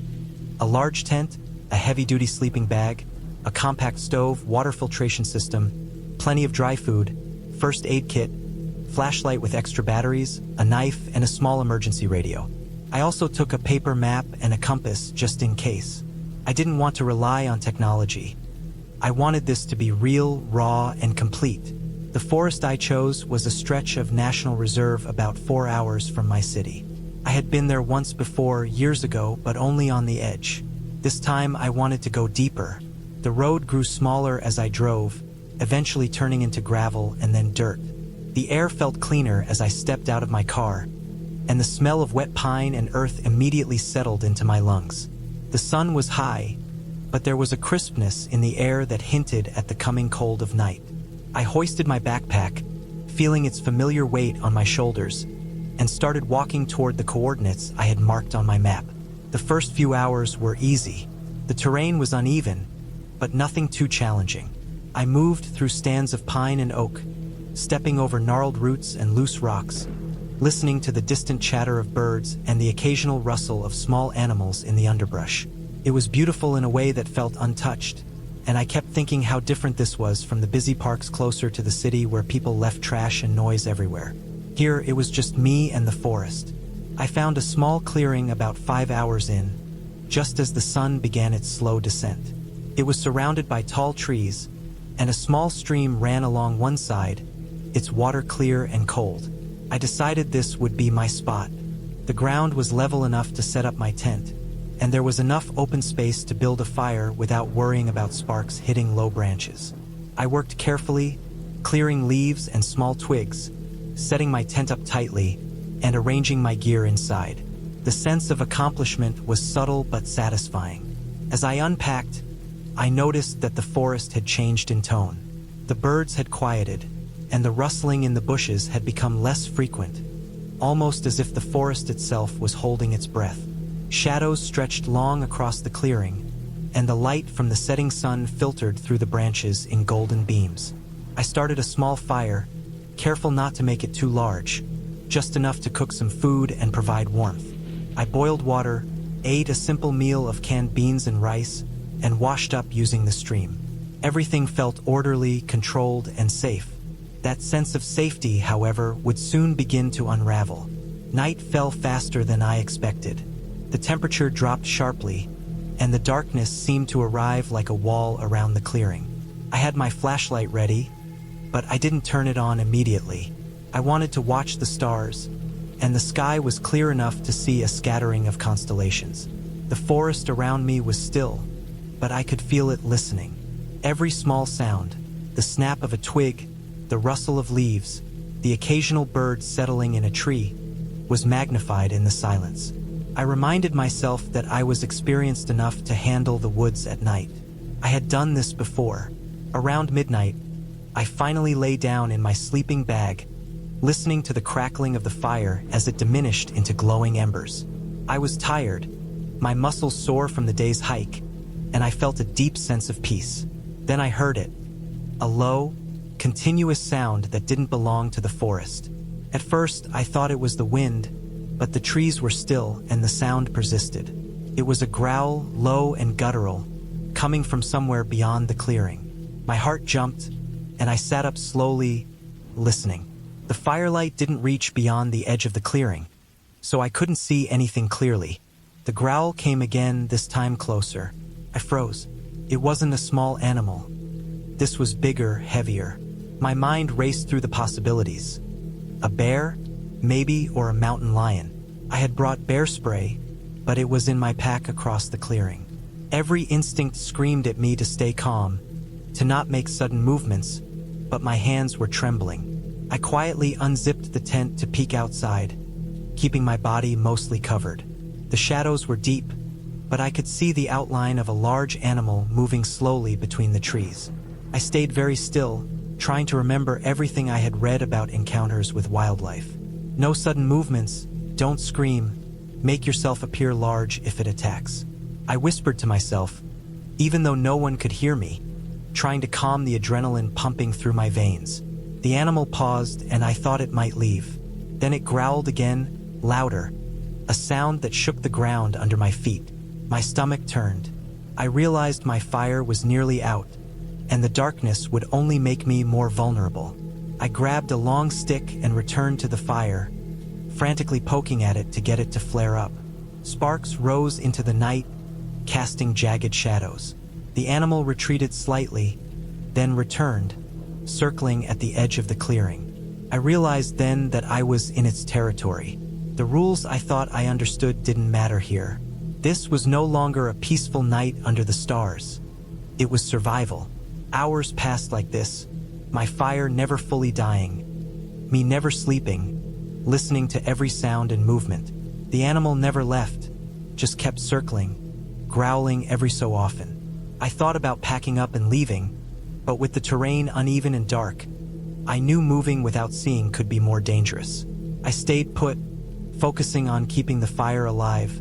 A large tent, a heavy-duty sleeping bag, a compact stove, water filtration system, plenty of dry food, first aid kit, flashlight with extra batteries, a knife, and a small emergency radio. I also took a paper map and a compass just in case. I didn't want to rely on technology. I wanted this to be real, raw, and complete. The forest I chose was a stretch of national reserve about 4 hours from my city. I had been there once before, years ago, but only on the edge. This time I wanted to go deeper. The road grew smaller as I drove, eventually turning into gravel and then dirt. The air felt cleaner as I stepped out of my car, and the smell of wet pine and earth immediately settled into my lungs. The sun was high, but there was a crispness in the air that hinted at the coming cold of night. I hoisted my backpack, feeling its familiar weight on my shoulders, and started walking toward the coordinates I had marked on my map. The first few hours were easy. The terrain was uneven, but nothing too challenging. I moved through stands of pine and oak, stepping over gnarled roots and loose rocks, listening to the distant chatter of birds and the occasional rustle of small animals in the underbrush. It was beautiful in a way that felt untouched, and I kept thinking how different this was from the busy parks closer to the city where people left trash and noise everywhere. Here, it was just me and the forest. I found a small clearing about 5 hours in, just as the sun began its slow descent. It was surrounded by tall trees, and a small stream ran along one side, its water clear and cold. I decided this would be my spot. The ground was level enough to set up my tent, and there was enough open space to build a fire without worrying about sparks hitting low branches. I worked carefully, clearing leaves and small twigs, setting my tent up tightly, and arranging my gear inside. The sense of accomplishment was subtle but satisfying. As I unpacked, I noticed that the forest had changed in tone. The birds had quieted, and the rustling in the bushes had become less frequent, almost as if the forest itself was holding its breath. Shadows stretched long across the clearing, and the light from the setting sun filtered through the branches in golden beams. I started a small fire, careful not to make it too large, just enough to cook some food and provide warmth. I boiled water, ate a simple meal of canned beans and rice, and washed up using the stream. Everything felt orderly, controlled, and safe. That sense of safety, however, would soon begin to unravel. Night fell faster than I expected. The temperature dropped sharply, and the darkness seemed to arrive like a wall around the clearing. I had my flashlight ready, but I didn't turn it on immediately. I wanted to watch the stars, and the sky was clear enough to see a scattering of constellations. The forest around me was still, but I could feel it listening. Every small sound, the snap of a twig, the rustle of leaves, the occasional bird settling in a tree, was magnified in the silence. I reminded myself that I was experienced enough to handle the woods at night. I had done this before. Around midnight, I finally lay down in my sleeping bag, listening to the crackling of the fire as it diminished into glowing embers. I was tired, my muscles sore from the day's hike, and I felt a deep sense of peace. Then I heard it, a low, continuous sound that didn't belong to the forest. At first, I thought it was the wind, but the trees were still and the sound persisted. It was a growl, low and guttural, coming from somewhere beyond the clearing. My heart jumped, and I sat up slowly, listening. The firelight didn't reach beyond the edge of the clearing, so I couldn't see anything clearly. The growl came again, this time closer. I froze. It wasn't a small animal. This was bigger, heavier. My mind raced through the possibilities. A bear? Maybe, or a mountain lion. I had brought bear spray, but it was in my pack across the clearing. Every instinct screamed at me to stay calm, to not make sudden movements, but my hands were trembling. I quietly unzipped the tent to peek outside, keeping my body mostly covered. The shadows were deep, but I could see the outline of a large animal moving slowly between the trees. I stayed very still, trying to remember everything I had read about encounters with wildlife. No sudden movements, don't scream, make yourself appear large if it attacks. I whispered to myself, even though no one could hear me, trying to calm the adrenaline pumping through my veins. The animal paused and I thought it might leave. Then it growled again, louder, a sound that shook the ground under my feet. My stomach turned. I realized my fire was nearly out, and the darkness would only make me more vulnerable. I grabbed a long stick and returned to the fire, frantically poking at it to get it to flare up. Sparks rose into the night, casting jagged shadows. The animal retreated slightly, then returned, circling at the edge of the clearing. I realized then that I was in its territory. The rules I thought I understood didn't matter here. This was no longer a peaceful night under the stars. It was survival. Hours passed like this, my fire never fully dying, me never sleeping, listening to every sound and movement. The animal never left, just kept circling, growling every so often. I thought about packing up and leaving, but with the terrain uneven and dark, I knew moving without seeing could be more dangerous. I stayed put, focusing on keeping the fire alive,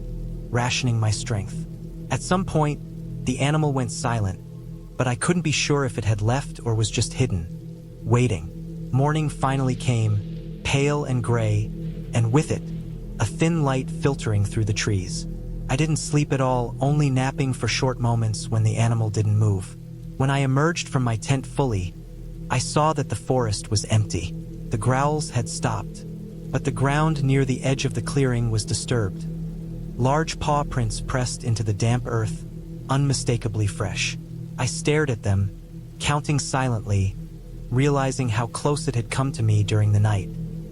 rationing my strength. At some point, the animal went silent, but I couldn't be sure if it had left or was just hidden, waiting. Morning finally came, pale and gray, and with it, a thin light filtering through the trees. I didn't sleep at all, only napping for short moments when the animal didn't move. When I emerged from my tent fully, I saw that the forest was empty. The growls had stopped, but the ground near the edge of the clearing was disturbed. Large paw prints pressed into the damp earth, unmistakably fresh. I stared at them, counting silently, realizing how close it had come to me during the night.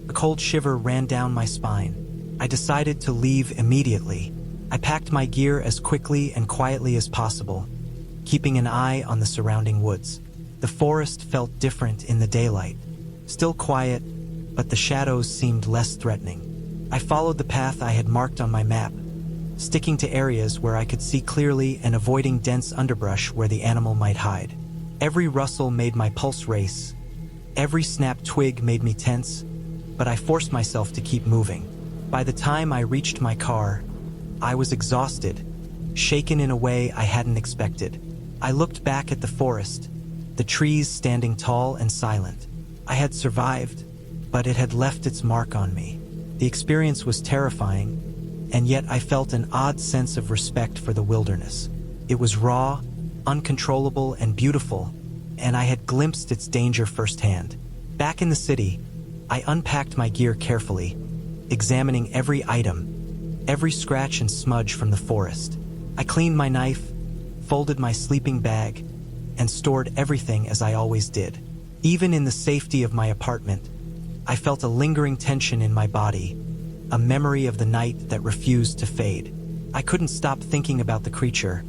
A cold shiver ran down my spine. I decided to leave immediately. I packed my gear as quickly and quietly as possible, keeping an eye on the surrounding woods. The forest felt different in the daylight. Still quiet, but the shadows seemed less threatening. I followed the path I had marked on my map, sticking to areas where I could see clearly and avoiding dense underbrush where the animal might hide. Every rustle made my pulse race. Every snapped twig made me tense, but I forced myself to keep moving. By the time I reached my car, I was exhausted, shaken in a way I hadn't expected. I looked back at the forest, the trees standing tall and silent. I had survived, but it had left its mark on me. The experience was terrifying, and yet I felt an odd sense of respect for the wilderness. It was raw, uncontrollable, and beautiful, and I had glimpsed its danger firsthand. Back in the city, I unpacked my gear carefully, examining every item, every scratch and smudge from the forest. I cleaned my knife, folded my sleeping bag, and stored everything as I always did. Even in the safety of my apartment, I felt a lingering tension in my body, a memory of the night that refused to fade. I couldn't stop thinking about the creature,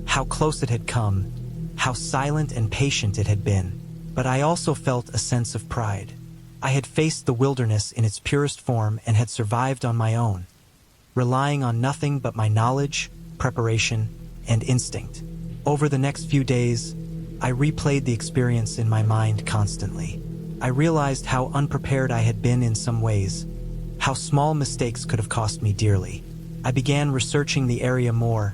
how close it had come, how silent and patient it had been. But I also felt a sense of pride. I had faced the wilderness in its purest form and had survived on my own, relying on nothing but my knowledge, preparation, and instinct. Over the next few days, I replayed the experience in my mind constantly. I realized how unprepared I had been in some ways, how small mistakes could have cost me dearly. I began researching the area more,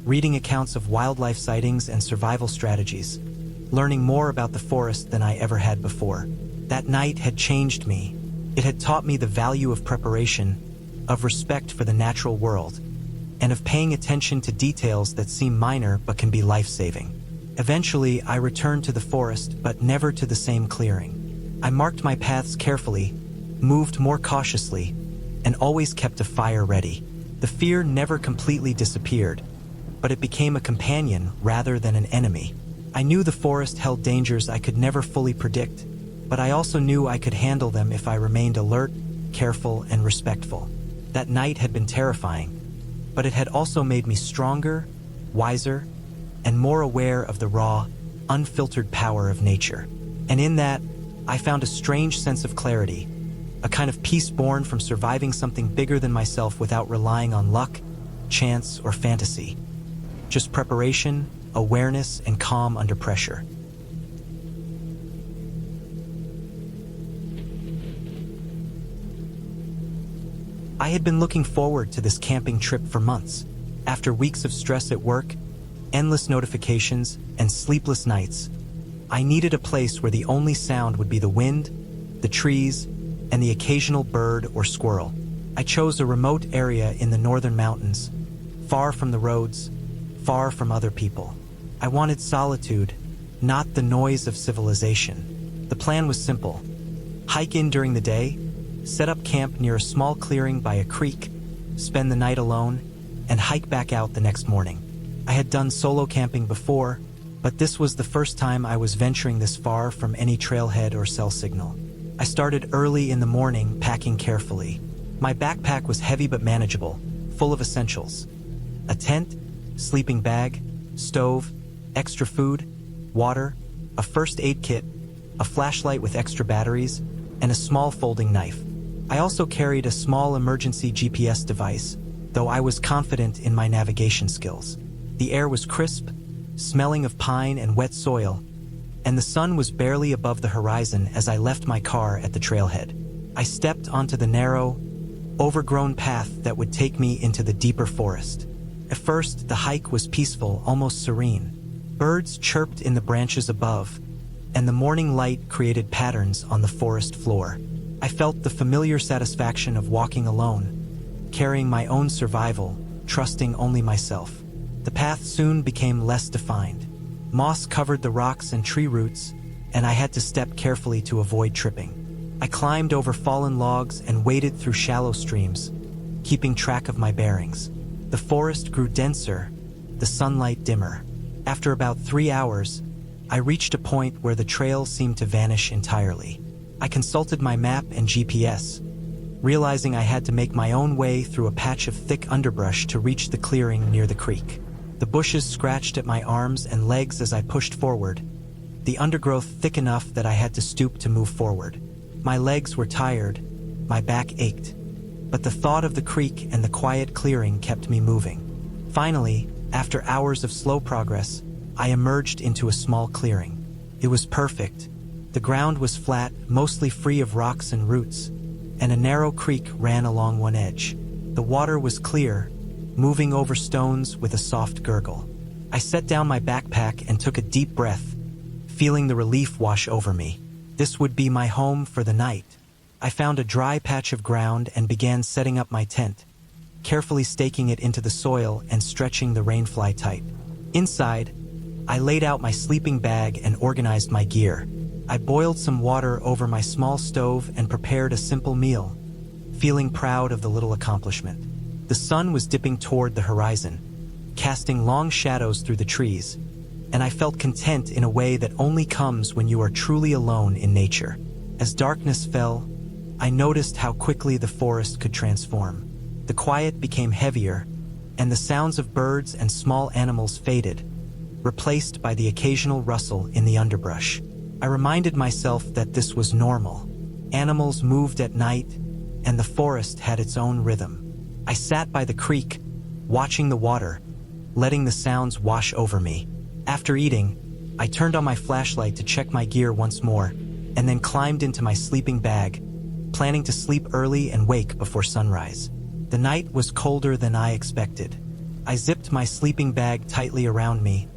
reading accounts of wildlife sightings and survival strategies, learning more about the forest than I ever had before. That night had changed me. It had taught me the value of preparation, of respect for the natural world, and of paying attention to details that seem minor but can be life-saving. Eventually, I returned to the forest, but never to the same clearing. I marked my paths carefully, moved more cautiously, and always kept a fire ready. The fear never completely disappeared, but it became a companion rather than an enemy. I knew the forest held dangers I could never fully predict, but I also knew I could handle them if I remained alert, careful, and respectful. That night had been terrifying, but it had also made me stronger, wiser, and more aware of the raw, unfiltered power of nature. And in that, I found a strange sense of clarity, a kind of peace born from surviving something bigger than myself without relying on luck, chance, or fantasy. Just preparation, awareness, and calm under pressure. I had been looking forward to this camping trip for months. After weeks of stress at work, endless notifications, and sleepless nights, I needed a place where the only sound would be the wind, the trees, and the occasional bird or squirrel. I chose a remote area in the northern mountains, far from the roads, far from other people. I wanted solitude, not the noise of civilization. The plan was simple: hike in during the day, set up camp near a small clearing by a creek, spend the night alone, and hike back out the next morning. I had done solo camping before, but this was the first time I was venturing this far from any trailhead or cell signal. I started early in the morning, packing carefully. My backpack was heavy but manageable, full of essentials: a tent, sleeping bag, stove, extra food, water, a first aid kit, a flashlight with extra batteries, and a small folding knife. I also carried a small emergency GPS device, though I was confident in my navigation skills. The air was crisp, smelling of pine and wet soil, and the sun was barely above the horizon as I left my car at the trailhead. I stepped onto the narrow, overgrown path that would take me into the deeper forest. At first, the hike was peaceful, almost serene. Birds chirped in the branches above, and the morning light created patterns on the forest floor. I felt the familiar satisfaction of walking alone, carrying my own survival, trusting only myself. The path soon became less defined. Moss covered the rocks and tree roots, and I had to step carefully to avoid tripping. I climbed over fallen logs and waded through shallow streams, keeping track of my bearings. The forest grew denser, the sunlight dimmer. After about 3 hours, I reached a point where the trail seemed to vanish entirely. I consulted my map and GPS, realizing I had to make my own way through a patch of thick underbrush to reach the clearing near the creek. The bushes scratched at my arms and legs as I pushed forward, the undergrowth thick enough that I had to stoop to move forward. My legs were tired, my back ached, but the thought of the creek and the quiet clearing kept me moving. Finally, after hours of slow progress, I emerged into a small clearing. It was perfect. The ground was flat, mostly free of rocks and roots, and a narrow creek ran along one edge. The water was clear, moving over stones with a soft gurgle. I set down my backpack and took a deep breath, feeling the relief wash over me. This would be my home for the night. I found a dry patch of ground and began setting up my tent, carefully staking it into the soil and stretching the rainfly tight. Inside, I laid out my sleeping bag and organized my gear. I boiled some water over my small stove and prepared a simple meal, feeling proud of the little accomplishment. The sun was dipping toward the horizon, casting long shadows through the trees, and I felt content in a way that only comes when you are truly alone in nature. As darkness fell, I noticed how quickly the forest could transform. The quiet became heavier, and the sounds of birds and small animals faded, replaced by the occasional rustle in the underbrush. I reminded myself that this was normal. Animals moved at night, and the forest had its own rhythm. I sat by the creek, watching the water, letting the sounds wash over me. After eating, I turned on my flashlight to check my gear once more, and then climbed into my sleeping bag, planning to sleep early and wake before sunrise. The night was colder than I expected. I zipped my sleeping bag tightly around me,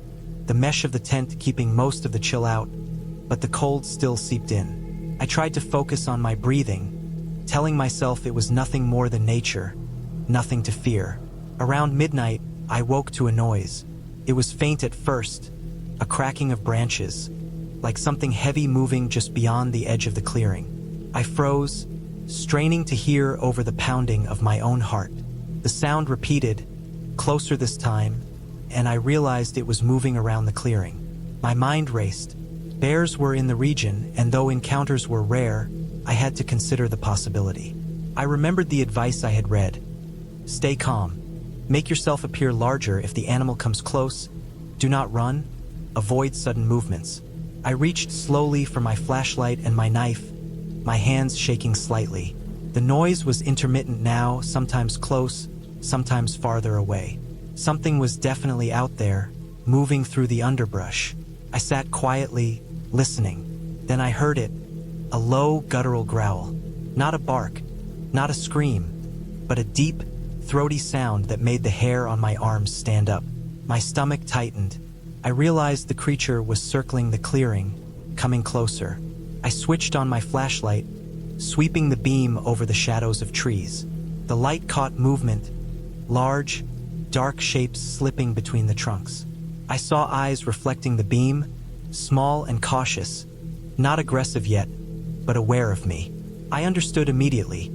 the mesh of the tent keeping most of the chill out, but the cold still seeped in. I tried to focus on my breathing, telling myself it was nothing more than nature, nothing to fear. Around midnight, I woke to a noise. It was faint at first, a cracking of branches, like something heavy moving just beyond the edge of the clearing. I froze, straining to hear over the pounding of my own heart. The sound repeated, closer this time, and I realized it was moving around the clearing. My mind raced, Bears were in the region, and though encounters were rare, I had to consider the possibility. I remembered the advice I had read. Stay calm. Make yourself appear larger if the animal comes close. Do not run. Avoid sudden movements. I reached slowly for my flashlight and my knife, my hands shaking slightly. The noise was intermittent now, sometimes close, sometimes farther away. Something was definitely out there, moving through the underbrush. I sat quietly, listening. Then I heard it, a low, guttural growl. Not a bark, not a scream, but a deep, throaty sound that made the hair on my arms stand up. My stomach tightened. I realized the creature was circling the clearing, coming closer. I switched on my flashlight, sweeping the beam over the shadows of trees. The light caught movement, large, dark shapes slipping between the trunks. I saw eyes reflecting the beam, small and cautious, not aggressive yet, but aware of me. I understood immediately.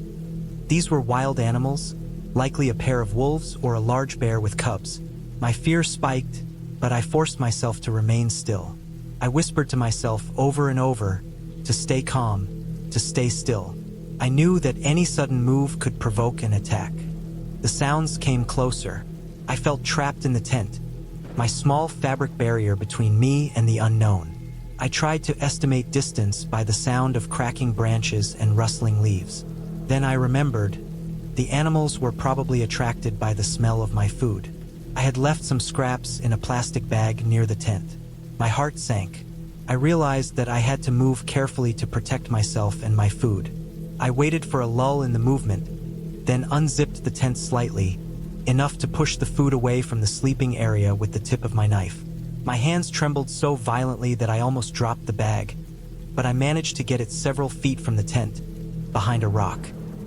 These were wild animals, likely a pair of wolves or a large bear with cubs. My fear spiked, but I forced myself to remain still. I whispered to myself over and over to stay calm, to stay still. I knew that any sudden move could provoke an attack. The sounds came closer. I felt trapped in the tent, my small fabric barrier between me and the unknown. I tried to estimate distance by the sound of cracking branches and rustling leaves. Then I remembered, the animals were probably attracted by the smell of my food. I had left some scraps in a plastic bag near the tent. My heart sank. I realized that I had to move carefully to protect myself and my food. I waited for a lull in the movement, then unzipped the tent slightly, enough to push the food away from the sleeping area with the tip of my knife. My hands trembled so violently that I almost dropped the bag, but I managed to get it several feet from the tent, behind a rock.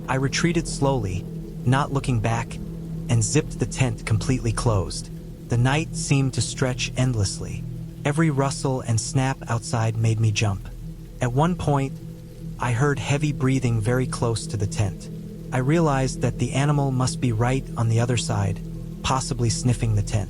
I retreated slowly, not looking back, and zipped the tent completely closed. The night seemed to stretch endlessly. Every rustle and snap outside made me jump. At one point, I heard heavy breathing very close to the tent. I realized that the animal must be right on the other side, possibly sniffing the tent.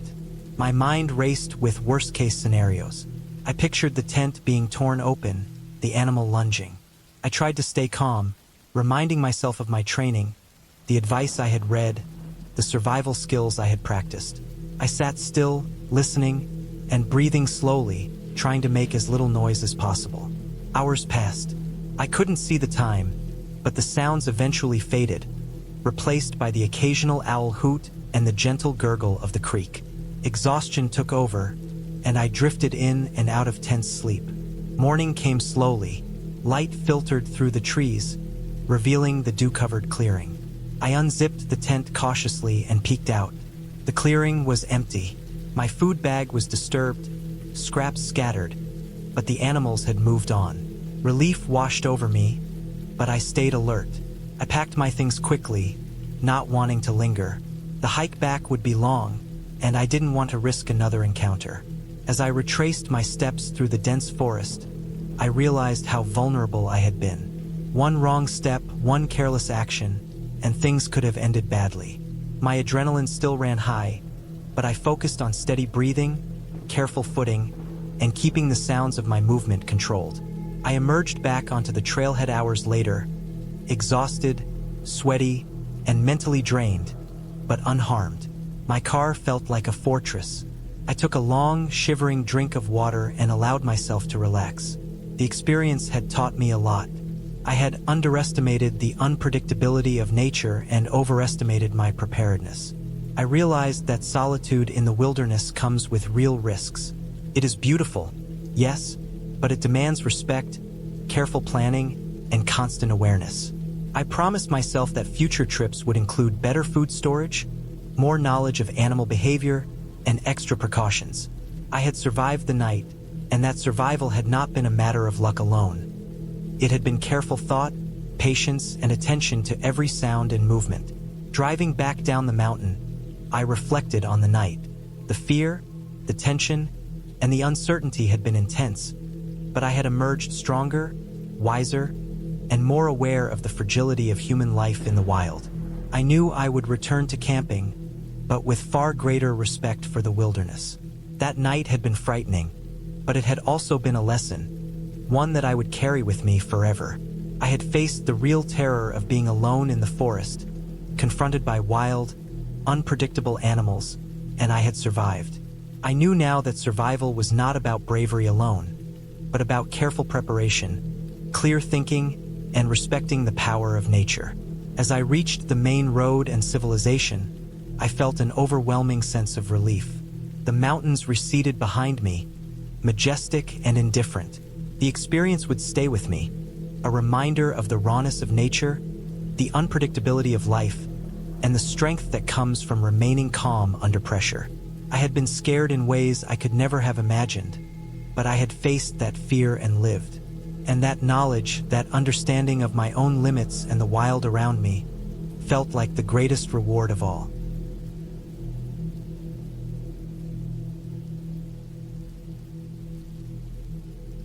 My mind raced with worst-case scenarios. I pictured the tent being torn open, the animal lunging. I tried to stay calm, reminding myself of my training, the advice I had read, the survival skills I had practiced. I sat still, listening, and breathing slowly, trying to make as little noise as possible. Hours passed. I couldn't see the time, but the sounds eventually faded, replaced by the occasional owl hoot and the gentle gurgle of the creek. Exhaustion took over, and I drifted in and out of tense sleep. Morning came slowly. Light filtered through the trees, revealing the dew-covered clearing. I unzipped the tent cautiously and peeked out. The clearing was empty. My food bag was disturbed, scraps scattered, but the animals had moved on. Relief washed over me, but I stayed alert. I packed my things quickly, not wanting to linger. The hike back would be long, and I didn't want to risk another encounter. As I retraced my steps through the dense forest, I realized how vulnerable I had been. One wrong step, one careless action, and things could have ended badly. My adrenaline still ran high, but I focused on steady breathing, careful footing, and keeping the sounds of my movement controlled. I emerged back onto the trailhead hours later, exhausted, sweaty, and mentally drained, but unharmed. My car felt like a fortress. I took a long, shivering drink of water and allowed myself to relax. The experience had taught me a lot. I had underestimated the unpredictability of nature and overestimated my preparedness. I realized that solitude in the wilderness comes with real risks. It is beautiful, yes, but it demands respect, careful planning, and constant awareness. I promised myself that future trips would include better food storage, more knowledge of animal behavior, and extra precautions. I had survived the night, and that survival had not been a matter of luck alone. It had been careful thought, patience, and attention to every sound and movement. Driving back down the mountain, I reflected on the night. The fear, the tension, and the uncertainty had been intense, but I had emerged stronger, wiser, and more aware of the fragility of human life in the wild. I knew I would return to camping, but with far greater respect for the wilderness. That night had been frightening, but it had also been a lesson. one that I would carry with me forever. I had faced the real terror of being alone in the forest, confronted by wild, unpredictable animals, and I had survived. I knew now that survival was not about bravery alone, but about careful preparation, clear thinking, and respecting the power of nature. As I reached the main road and civilization, I felt an overwhelming sense of relief. The mountains receded behind me, majestic and indifferent. The experience would stay with me, a reminder of the rawness of nature, the unpredictability of life, and the strength that comes from remaining calm under pressure. I had been scared in ways I could never have imagined, but I had faced that fear and lived. And that knowledge, that understanding of my own limits and the wild around me, felt like the greatest reward of all.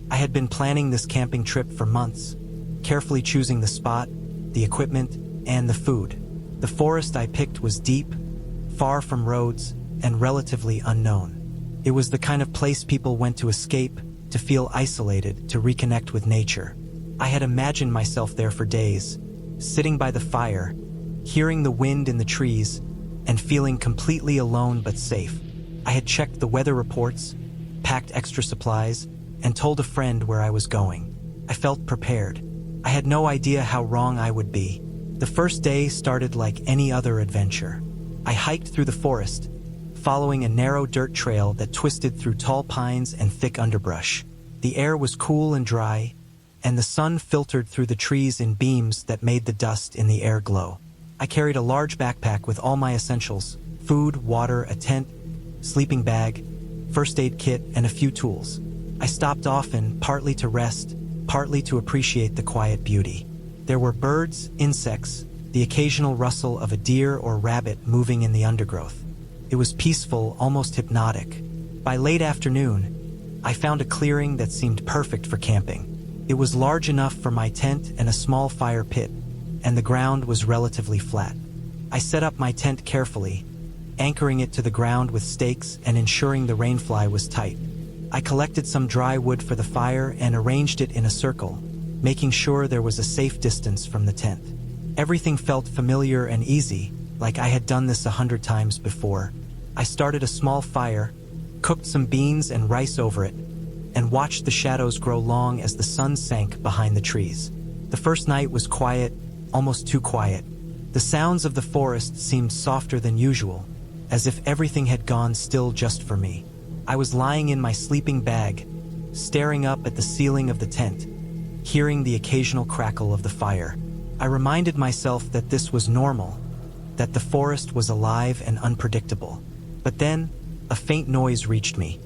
I had been planning this camping trip for months, carefully choosing the spot, the equipment, and the food. The forest I picked was deep, far from roads, and relatively unknown. It was the kind of place people went to escape, to feel isolated, to reconnect with nature. I had imagined myself there for days, sitting by the fire, hearing the wind in the trees, and feeling completely alone but safe. I had checked the weather reports, packed extra supplies, and told a friend where I was going. I felt prepared. I had no idea how wrong I would be. The first day started like any other adventure. I hiked through the forest, following a narrow dirt trail that twisted through tall pines and thick underbrush. The air was cool and dry, and the sun filtered through the trees in beams that made the dust in the air glow. I carried a large backpack with all my essentials: food, water, a tent, sleeping bag, first aid kit, and a few tools. I stopped often, partly to rest, partly to appreciate the quiet beauty. There were birds, insects, the occasional rustle of a deer or rabbit moving in the undergrowth. It was peaceful, almost hypnotic. By late afternoon, I found a clearing that seemed perfect for camping. It was large enough for my tent and a small fire pit, and the ground was relatively flat. I set up my tent carefully, anchoring it to the ground with stakes and ensuring the rainfly was tight. I collected some dry wood for the fire and arranged it in a circle, making sure there was a safe distance from the tent. Everything felt familiar and easy, like I had done this 100 times before. I started a small fire, cooked some beans and rice over it, and watched the shadows grow long as the sun sank behind the trees. The first night was quiet, almost too quiet. The sounds of the forest seemed softer than usual, as if everything had gone still just for me. I was lying in my sleeping bag, staring up at the ceiling of the tent, hearing the occasional crackle of the fire. I reminded myself that this was normal, that the forest was alive and unpredictable. But then, a faint noise reached me.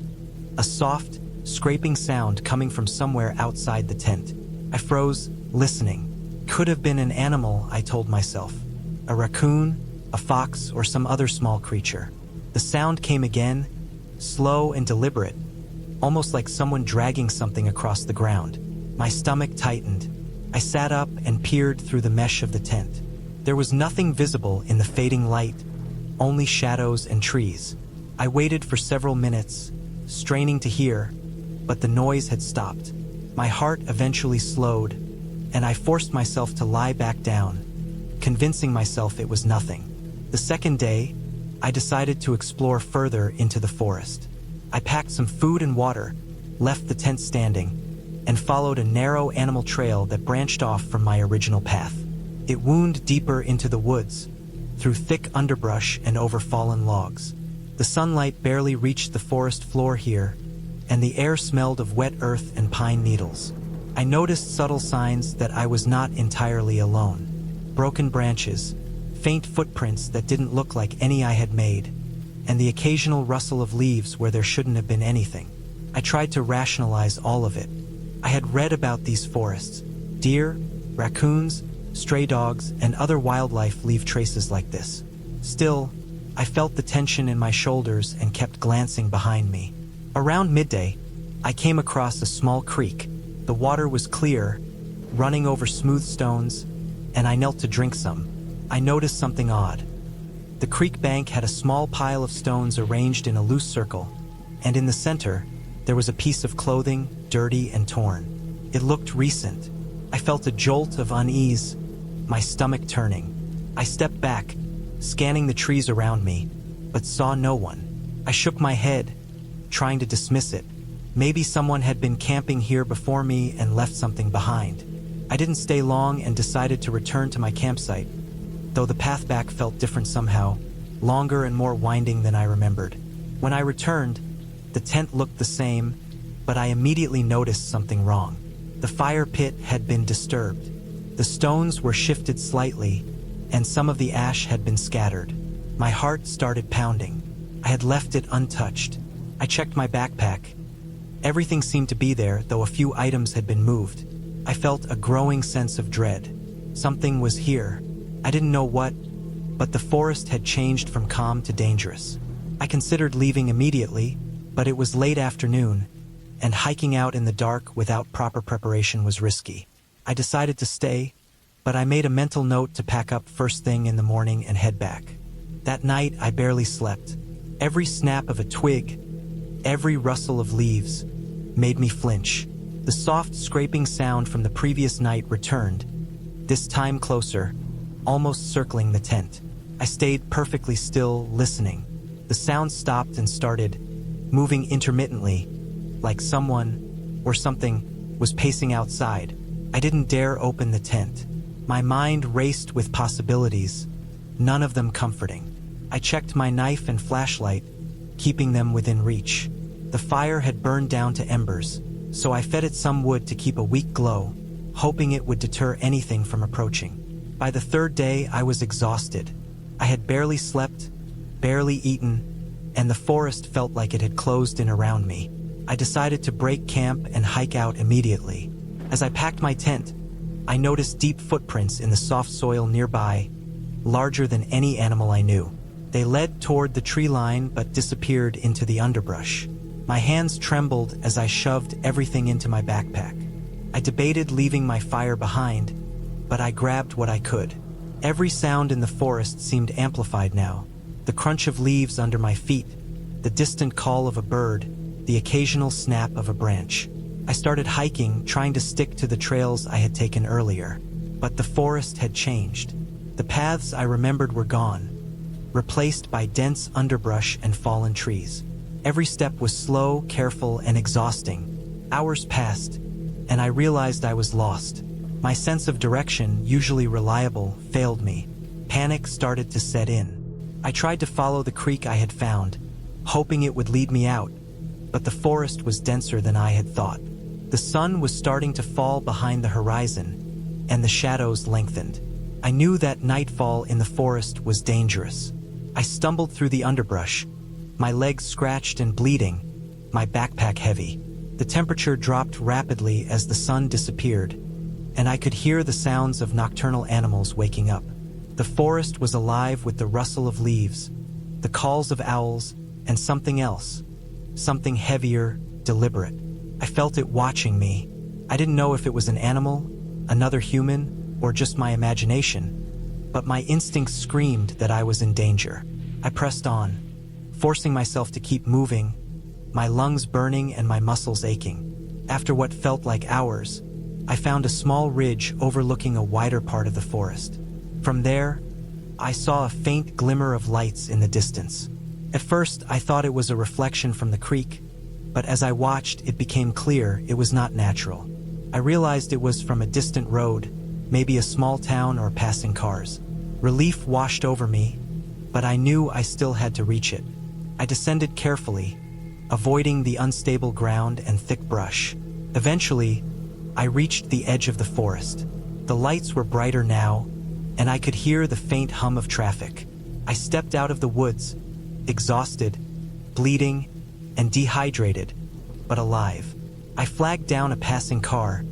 A soft, scraping sound coming from somewhere outside the tent. I froze, listening. Could have been an animal, I told myself. A raccoon, a fox, or some other small creature. The sound came again, slow and deliberate, almost like someone dragging something across the ground. My stomach tightened. I sat up and peered through the mesh of the tent. There was nothing visible in the fading light, only shadows and trees. I waited for several minutes, straining to hear, but the noise had stopped. My heart eventually slowed, and I forced myself to lie back down, convincing myself it was nothing. The second day, I decided to explore further into the forest. I packed some food and water, left the tent standing, and followed a narrow animal trail that branched off from my original path. It wound deeper into the woods, through thick underbrush and over fallen logs. The sunlight barely reached the forest floor here, and the air smelled of wet earth and pine needles. I noticed subtle signs that I was not entirely alone. Broken branches, faint footprints that didn't look like any I had made, and the occasional rustle of leaves where there shouldn't have been anything. I tried to rationalize all of it. I had read about these forests. Deer, raccoons, stray dogs, and other wildlife leave traces like this. Still, I felt the tension in my shoulders and kept glancing behind me. Around midday, I came across a small creek. The water was clear, running over smooth stones, and I knelt to drink some. I noticed something odd. The creek bank had a small pile of stones arranged in a loose circle, and in the center, there was a piece of clothing, dirty and torn. It looked recent. I felt a jolt of unease, my stomach turning. I stepped back, scanning the trees around me, but saw no one. I shook my head, trying to dismiss it. Maybe someone had been camping here before me and left something behind. I didn't stay long and decided to return to my campsite, though the path back felt different somehow, longer and more winding than I remembered. When I returned, the tent looked the same, but I immediately noticed something wrong. The fire pit had been disturbed. The stones were shifted slightly, and some of the ash had been scattered. My heart started pounding. I had left it untouched. I checked my backpack. Everything seemed to be there, though a few items had been moved. I felt a growing sense of dread. Something was here. I didn't know what, but the forest had changed from calm to dangerous. I considered leaving immediately, but it was late afternoon, and hiking out in the dark without proper preparation was risky. I decided to stay, but I made a mental note to pack up first thing in the morning and head back. That night, I barely slept. Every snap of a twig, every rustle of leaves, made me flinch. The soft scraping sound from the previous night returned, this time closer, almost circling the tent. I stayed perfectly still, listening. The sound stopped and started, moving intermittently, like someone, or something, was pacing outside. I didn't dare open the tent. My mind raced with possibilities, none of them comforting. I checked my knife and flashlight, keeping them within reach. The fire had burned down to embers, so I fed it some wood to keep a weak glow, hoping it would deter anything from approaching. By the third day, I was exhausted. I had barely slept, barely eaten, and the forest felt like it had closed in around me. I decided to break camp and hike out immediately. As I packed my tent, I noticed deep footprints in the soft soil nearby, larger than any animal I knew. They led toward the tree line but disappeared into the underbrush. My hands trembled as I shoved everything into my backpack. I debated leaving my fire behind, but I grabbed what I could. Every sound in the forest seemed amplified now. The crunch of leaves under my feet, the distant call of a bird, the occasional snap of a branch. I started hiking, trying to stick to the trails I had taken earlier. But the forest had changed. The paths I remembered were gone, replaced by dense underbrush and fallen trees. Every step was slow, careful, and exhausting. Hours passed, and I realized I was lost. My sense of direction, usually reliable, failed me. Panic started to set in. I tried to follow the creek I had found, hoping it would lead me out, but the forest was denser than I had thought. The sun was starting to fall behind the horizon, and the shadows lengthened. I knew that nightfall in the forest was dangerous. I stumbled through the underbrush, my legs scratched and bleeding, my backpack heavy. The temperature dropped rapidly as the sun disappeared, and I could hear the sounds of nocturnal animals waking up. The forest was alive with the rustle of leaves, the calls of owls, and something else, something heavier, deliberate. I felt it watching me. I didn't know if it was an animal, another human, or just my imagination, but my instincts screamed that I was in danger. I pressed on, forcing myself to keep moving, my lungs burning and my muscles aching. After what felt like hours, I found a small ridge overlooking a wider part of the forest. From there, I saw a faint glimmer of lights in the distance. At first, I thought it was a reflection from the creek, but as I watched, it became clear it was not natural. I realized it was from a distant road, maybe a small town or passing cars. Relief washed over me, but I knew I still had to reach it. I descended carefully, avoiding the unstable ground and thick brush. Eventually, I reached the edge of the forest. The lights were brighter now, and I could hear the faint hum of traffic. I stepped out of the woods, exhausted, bleeding, and dehydrated, but alive. I flagged down a passing car,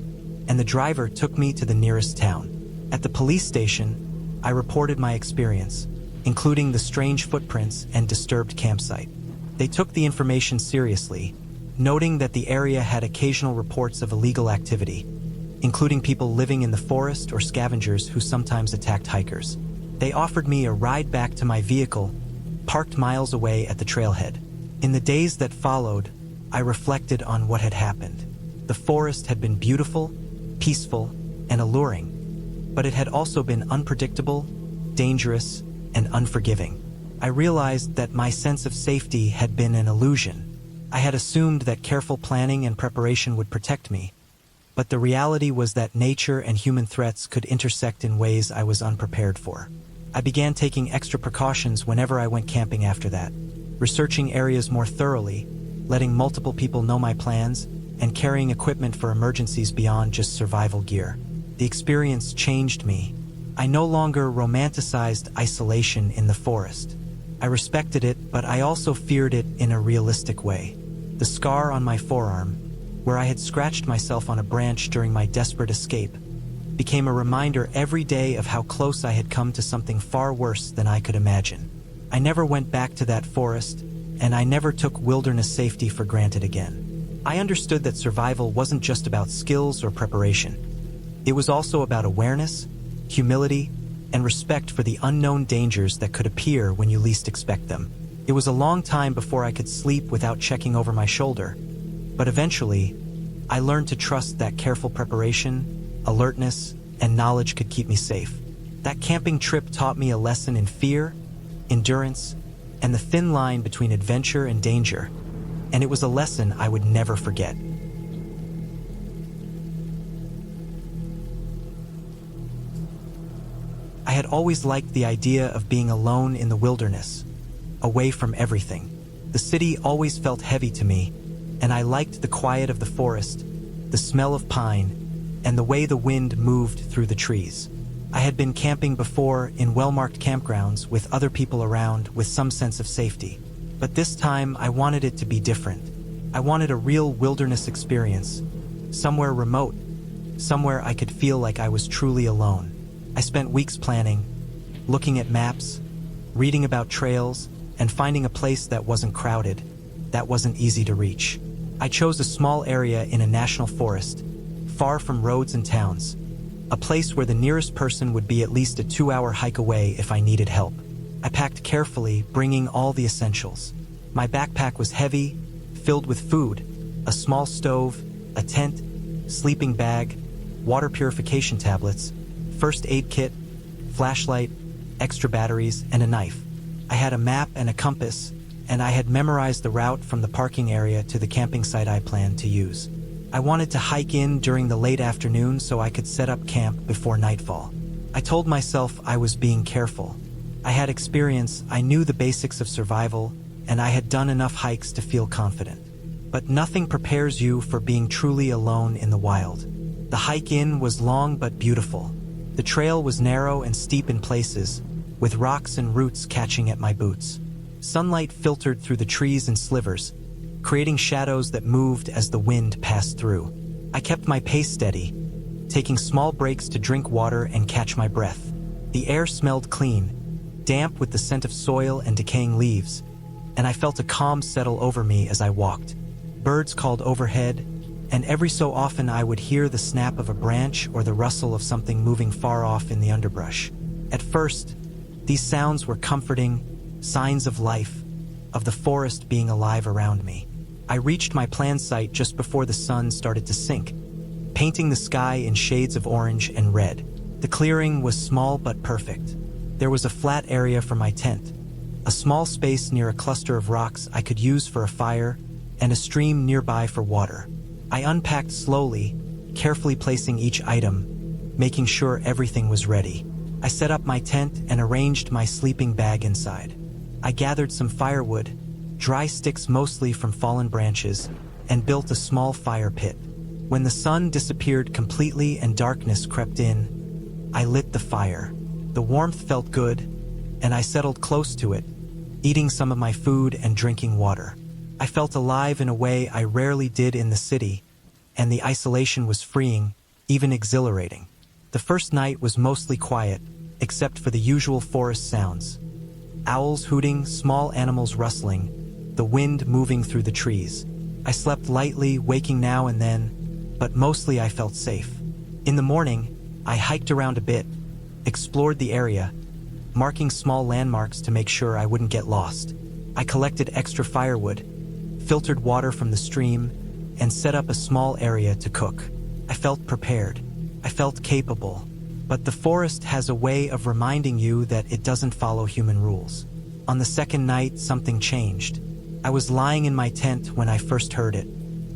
and the driver took me to the nearest town. At the police station, I reported my experience, including the strange footprints and disturbed campsite. They took the information seriously, noting that the area had occasional reports of illegal activity, including people living in the forest or scavengers who sometimes attacked hikers. They offered me a ride back to my vehicle, parked miles away at the trailhead. In the days that followed, I reflected on what had happened. The forest had been beautiful, peaceful, and alluring, but it had also been unpredictable, dangerous, and unforgiving. I realized that my sense of safety had been an illusion. I had assumed that careful planning and preparation would protect me, but the reality was that nature and human threats could intersect in ways I was unprepared for. I began taking extra precautions whenever I went camping after that, researching areas more thoroughly, letting multiple people know my plans, and carrying equipment for emergencies beyond just survival gear. The experience changed me. I no longer romanticized isolation in the forest. I respected it, but I also feared it in a realistic way. The scar on my forearm, where I had scratched myself on a branch during my desperate escape, became a reminder every day of how close I had come to something far worse than I could imagine. I never went back to that forest, and I never took wilderness safety for granted again. I understood that survival wasn't just about skills or preparation. It was also about awareness, humility, and respect for the unknown dangers that could appear when you least expect them. It was a long time before I could sleep without checking over my shoulder, but eventually, I learned to trust that careful preparation, alertness, and knowledge could keep me safe. That camping trip taught me a lesson in fear, endurance, and the thin line between adventure and danger, and it was a lesson I would never forget. I had always liked the idea of being alone in the wilderness, away from everything. The city always felt heavy to me, and I liked the quiet of the forest, the smell of pine, and the way the wind moved through the trees. I had been camping before in well-marked campgrounds with other people around with some sense of safety. But this time I wanted it to be different. I wanted a real wilderness experience, somewhere remote, somewhere I could feel like I was truly alone. I spent weeks planning, looking at maps, reading about trails, and finding a place that wasn't crowded, that wasn't easy to reach. I chose a small area in a national forest, far from roads and towns, a place where the nearest person would be at least a 2-hour hike away if I needed help. I packed carefully, bringing all the essentials. My backpack was heavy, filled with food, a small stove, a tent, sleeping bag, water purification tablets, first aid kit, flashlight, extra batteries, and a knife. I had a map and a compass, and I had memorized the route from the parking area to the camping site I planned to use. I wanted to hike in during the late afternoon so I could set up camp before nightfall. I told myself I was being careful. I had experience, I knew the basics of survival, and I had done enough hikes to feel confident. But nothing prepares you for being truly alone in the wild. The hike in was long but beautiful. The trail was narrow and steep in places, with rocks and roots catching at my boots. Sunlight filtered through the trees in slivers, creating shadows that moved as the wind passed through. I kept my pace steady, taking small breaks to drink water and catch my breath. The air smelled clean, damp with the scent of soil and decaying leaves, and I felt a calm settle over me as I walked. Birds called overhead, and every so often I would hear the snap of a branch or the rustle of something moving far off in the underbrush. At first, these sounds were comforting, signs of life, of the forest being alive around me. I reached my planned site just before the sun started to sink, painting the sky in shades of orange and red. The clearing was small but perfect. There was a flat area for my tent, a small space near a cluster of rocks I could use for a fire, and a stream nearby for water. I unpacked slowly, carefully placing each item, making sure everything was ready. I set up my tent and arranged my sleeping bag inside. I gathered some firewood, dry sticks mostly from fallen branches, and built a small fire pit. When the sun disappeared completely and darkness crept in, I lit the fire. The warmth felt good, and I settled close to it, eating some of my food and drinking water. I felt alive in a way I rarely did in the city, and the isolation was freeing, even exhilarating. The first night was mostly quiet, except for the usual forest sounds. Owls hooting, small animals rustling, the wind moving through the trees. I slept lightly, waking now and then, but mostly I felt safe. In the morning, I hiked around a bit, explored the area, marking small landmarks to make sure I wouldn't get lost. I collected extra firewood, filtered water from the stream, and set up a small area to cook. I felt prepared. I felt capable. But the forest has a way of reminding you that it doesn't follow human rules. On the second night, something changed. I was lying in my tent when I first heard it.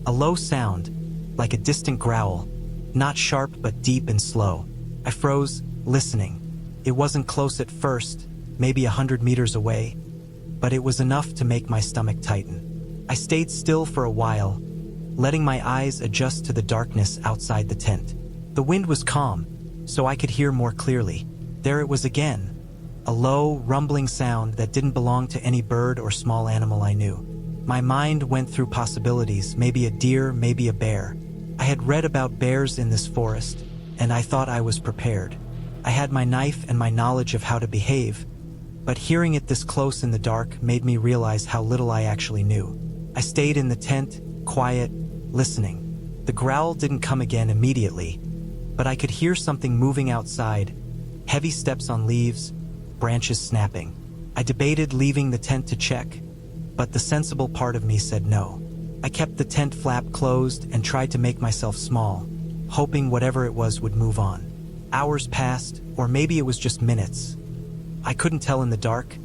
A low sound, like a distant growl, not sharp but deep and slow. I froze, listening. It wasn't close at first, maybe 100 meters away, but it was enough to make my stomach tighten. I stayed still for a while, letting my eyes adjust to the darkness outside the tent. The wind was calm, so I could hear more clearly. There it was again, a low, rumbling sound that didn't belong to any bird or small animal I knew. My mind went through possibilities, maybe a deer, maybe a bear. I had read about bears in this forest, and I thought I was prepared. I had my knife and my knowledge of how to behave, but hearing it this close in the dark made me realize how little I actually knew. I stayed in the tent, quiet, listening. The growl didn't come again immediately, but I could hear something moving outside, heavy steps on leaves, branches snapping. I debated leaving the tent to check, but the sensible part of me said no. I kept the tent flap closed and tried to make myself small, hoping whatever it was would move on. Hours passed, or maybe it was just minutes. I couldn't tell in the dark,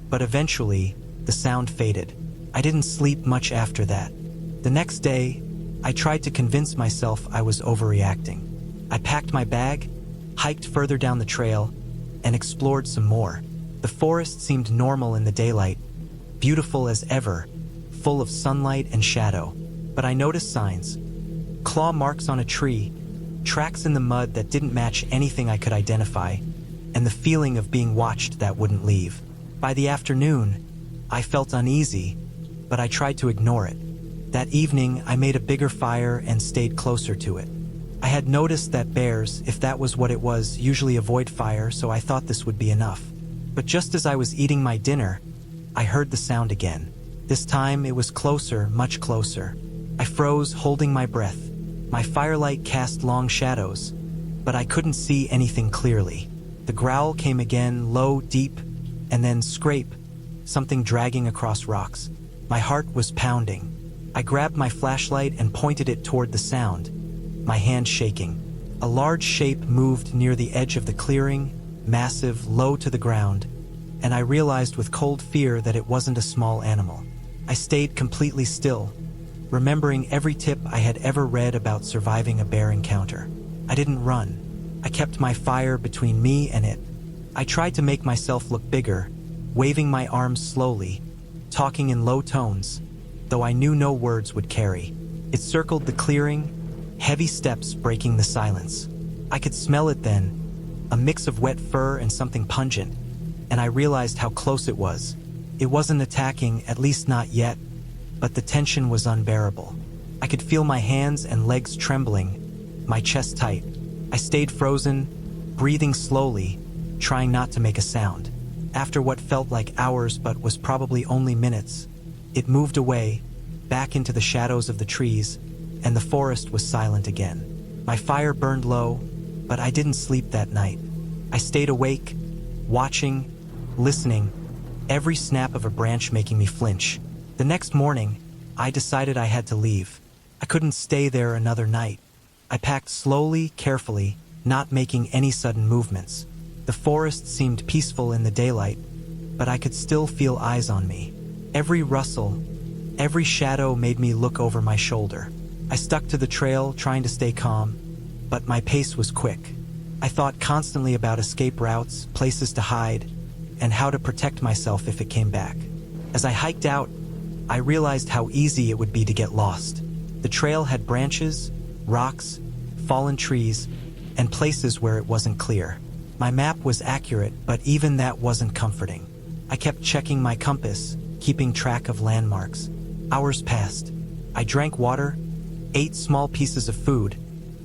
but eventually, the sound faded. I didn't sleep much after that. The next day, I tried to convince myself I was overreacting. I packed my bag, hiked further down the trail, and explored some more. The forest seemed normal in the daylight, beautiful as ever, full of sunlight and shadow. But I noticed signs. Claw marks on a tree, tracks in the mud that didn't match anything I could identify, and the feeling of being watched that wouldn't leave. By the afternoon, I felt uneasy, but I tried to ignore it. That evening, I made a bigger fire and stayed closer to it. I had noticed that bears, if that was what it was, usually avoid fire, so I thought this would be enough. But just as I was eating my dinner, I heard the sound again. This time it was closer, much closer. I froze, holding my breath. My firelight cast long shadows, but I couldn't see anything clearly. The growl came again, low, deep, and then scrape, something dragging across rocks. My heart was pounding. I grabbed my flashlight and pointed it toward the sound, my hand shaking. A large shape moved near the edge of the clearing, massive, low to the ground, and I realized with cold fear that it wasn't a small animal. I stayed completely still, remembering every tip I had ever read about surviving a bear encounter. I didn't run. I kept my fire between me and it. I tried to make myself look bigger, waving my arms slowly, talking in low tones, though I knew no words would carry. It circled the clearing, heavy steps breaking the silence. I could smell it then, a mix of wet fur and something pungent, and I realized how close it was. It wasn't attacking, at least not yet, but the tension was unbearable. I could feel my hands and legs trembling, my chest tight. I stayed frozen, breathing slowly, trying not to make a sound. After what felt like hours but was probably only minutes, it moved away, back into the shadows of the trees, and the forest was silent again. My fire burned low, but I didn't sleep that night. I stayed awake, watching, listening, every snap of a branch making me flinch. The next morning, I decided I had to leave. I couldn't stay there another night. I packed slowly, carefully, not making any sudden movements. The forest seemed peaceful in the daylight, but I could still feel eyes on me. Every rustle, every shadow made me look over my shoulder. I stuck to the trail, trying to stay calm, but my pace was quick. I thought constantly about escape routes, places to hide, and how to protect myself if it came back. As I hiked out, I realized how easy it would be to get lost. The trail had branches, rocks, fallen trees, and places where it wasn't clear. My map was accurate, but even that wasn't comforting. I kept checking my compass, keeping track of landmarks. Hours passed. I drank water, ate small pieces of food,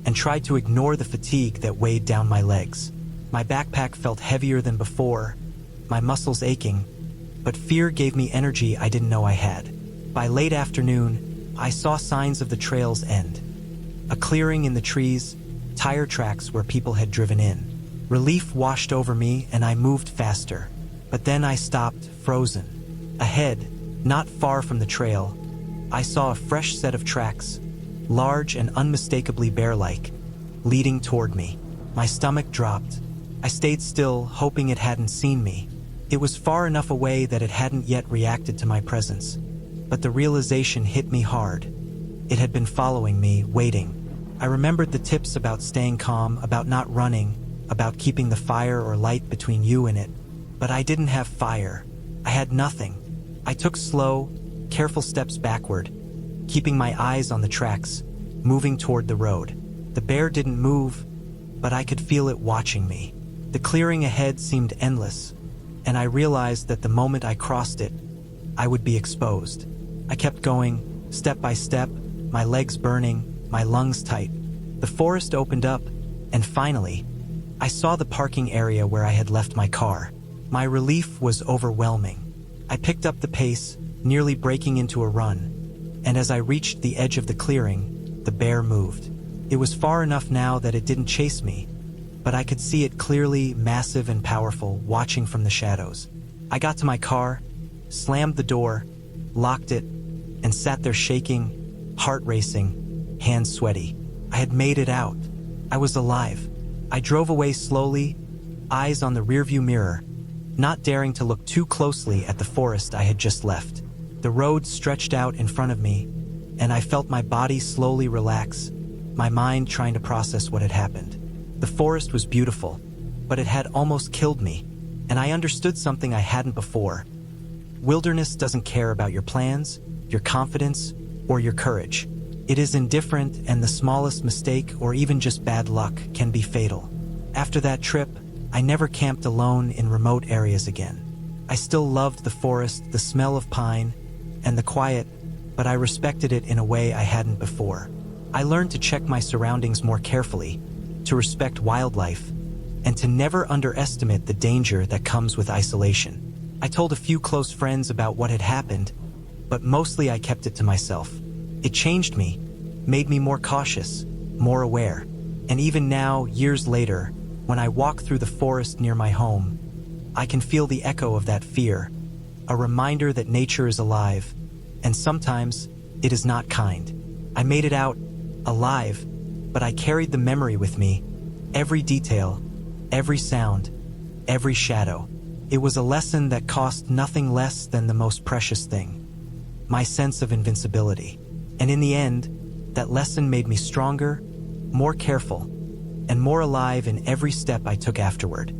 and tried to ignore the fatigue that weighed down my legs. My backpack felt heavier than before, my muscles aching, but fear gave me energy I didn't know I had. By late afternoon, I saw signs of the trail's end. A clearing in the trees, tire tracks where people had driven in. Relief washed over me and I moved faster. But then I stopped, frozen. Ahead, not far from the trail, I saw a fresh set of tracks, large and unmistakably bear-like, leading toward me. My stomach dropped. I stayed still, hoping it hadn't seen me. It was far enough away that it hadn't yet reacted to my presence. But the realization hit me hard. It had been following me, waiting. I remembered the tips about staying calm, about not running, about keeping the fire or light between you and it. But I didn't have fire. I had nothing. I took slow, careful steps backward, keeping my eyes on the tracks, moving toward the road. The bear didn't move, but I could feel it watching me. The clearing ahead seemed endless, and I realized that the moment I crossed it, I would be exposed. I kept going, step by step, my legs burning, my lungs tight. The forest opened up, and finally, I saw the parking area where I had left my car. My relief was overwhelming. I picked up the pace, nearly breaking into a run, and as I reached the edge of the clearing, the bear moved. It was far enough now that it didn't chase me, but I could see it clearly, massive and powerful, watching from the shadows. I got to my car, slammed the door, locked it, and sat there shaking, heart racing, hands sweaty. I had made it out. I was alive. I drove away slowly, eyes on the rearview mirror, not daring to look too closely at the forest I had just left. The road stretched out in front of me, and I felt my body slowly relax, my mind trying to process what had happened. The forest was beautiful, but it had almost killed me, and I understood something I hadn't before. Wilderness doesn't care about your plans, your confidence, or your courage. It is indifferent, and the smallest mistake or even just bad luck can be fatal. After that trip, I never camped alone in remote areas again. I still loved the forest, the smell of pine, and the quiet, but I respected it in a way I hadn't before. I learned to check my surroundings more carefully, to respect wildlife, and to never underestimate the danger that comes with isolation. I told a few close friends about what had happened, but mostly I kept it to myself. It changed me, made me more cautious, more aware. And even now, years later, when I walk through the forest near my home, I can feel the echo of that fear, a reminder that nature is alive, and sometimes it is not kind. I made it out, alive, but I carried the memory with me, every detail, every sound, every shadow. It was a lesson that cost nothing less than the most precious thing, my sense of invincibility. And in the end, that lesson made me stronger, more careful, and more alive in every step I took afterward.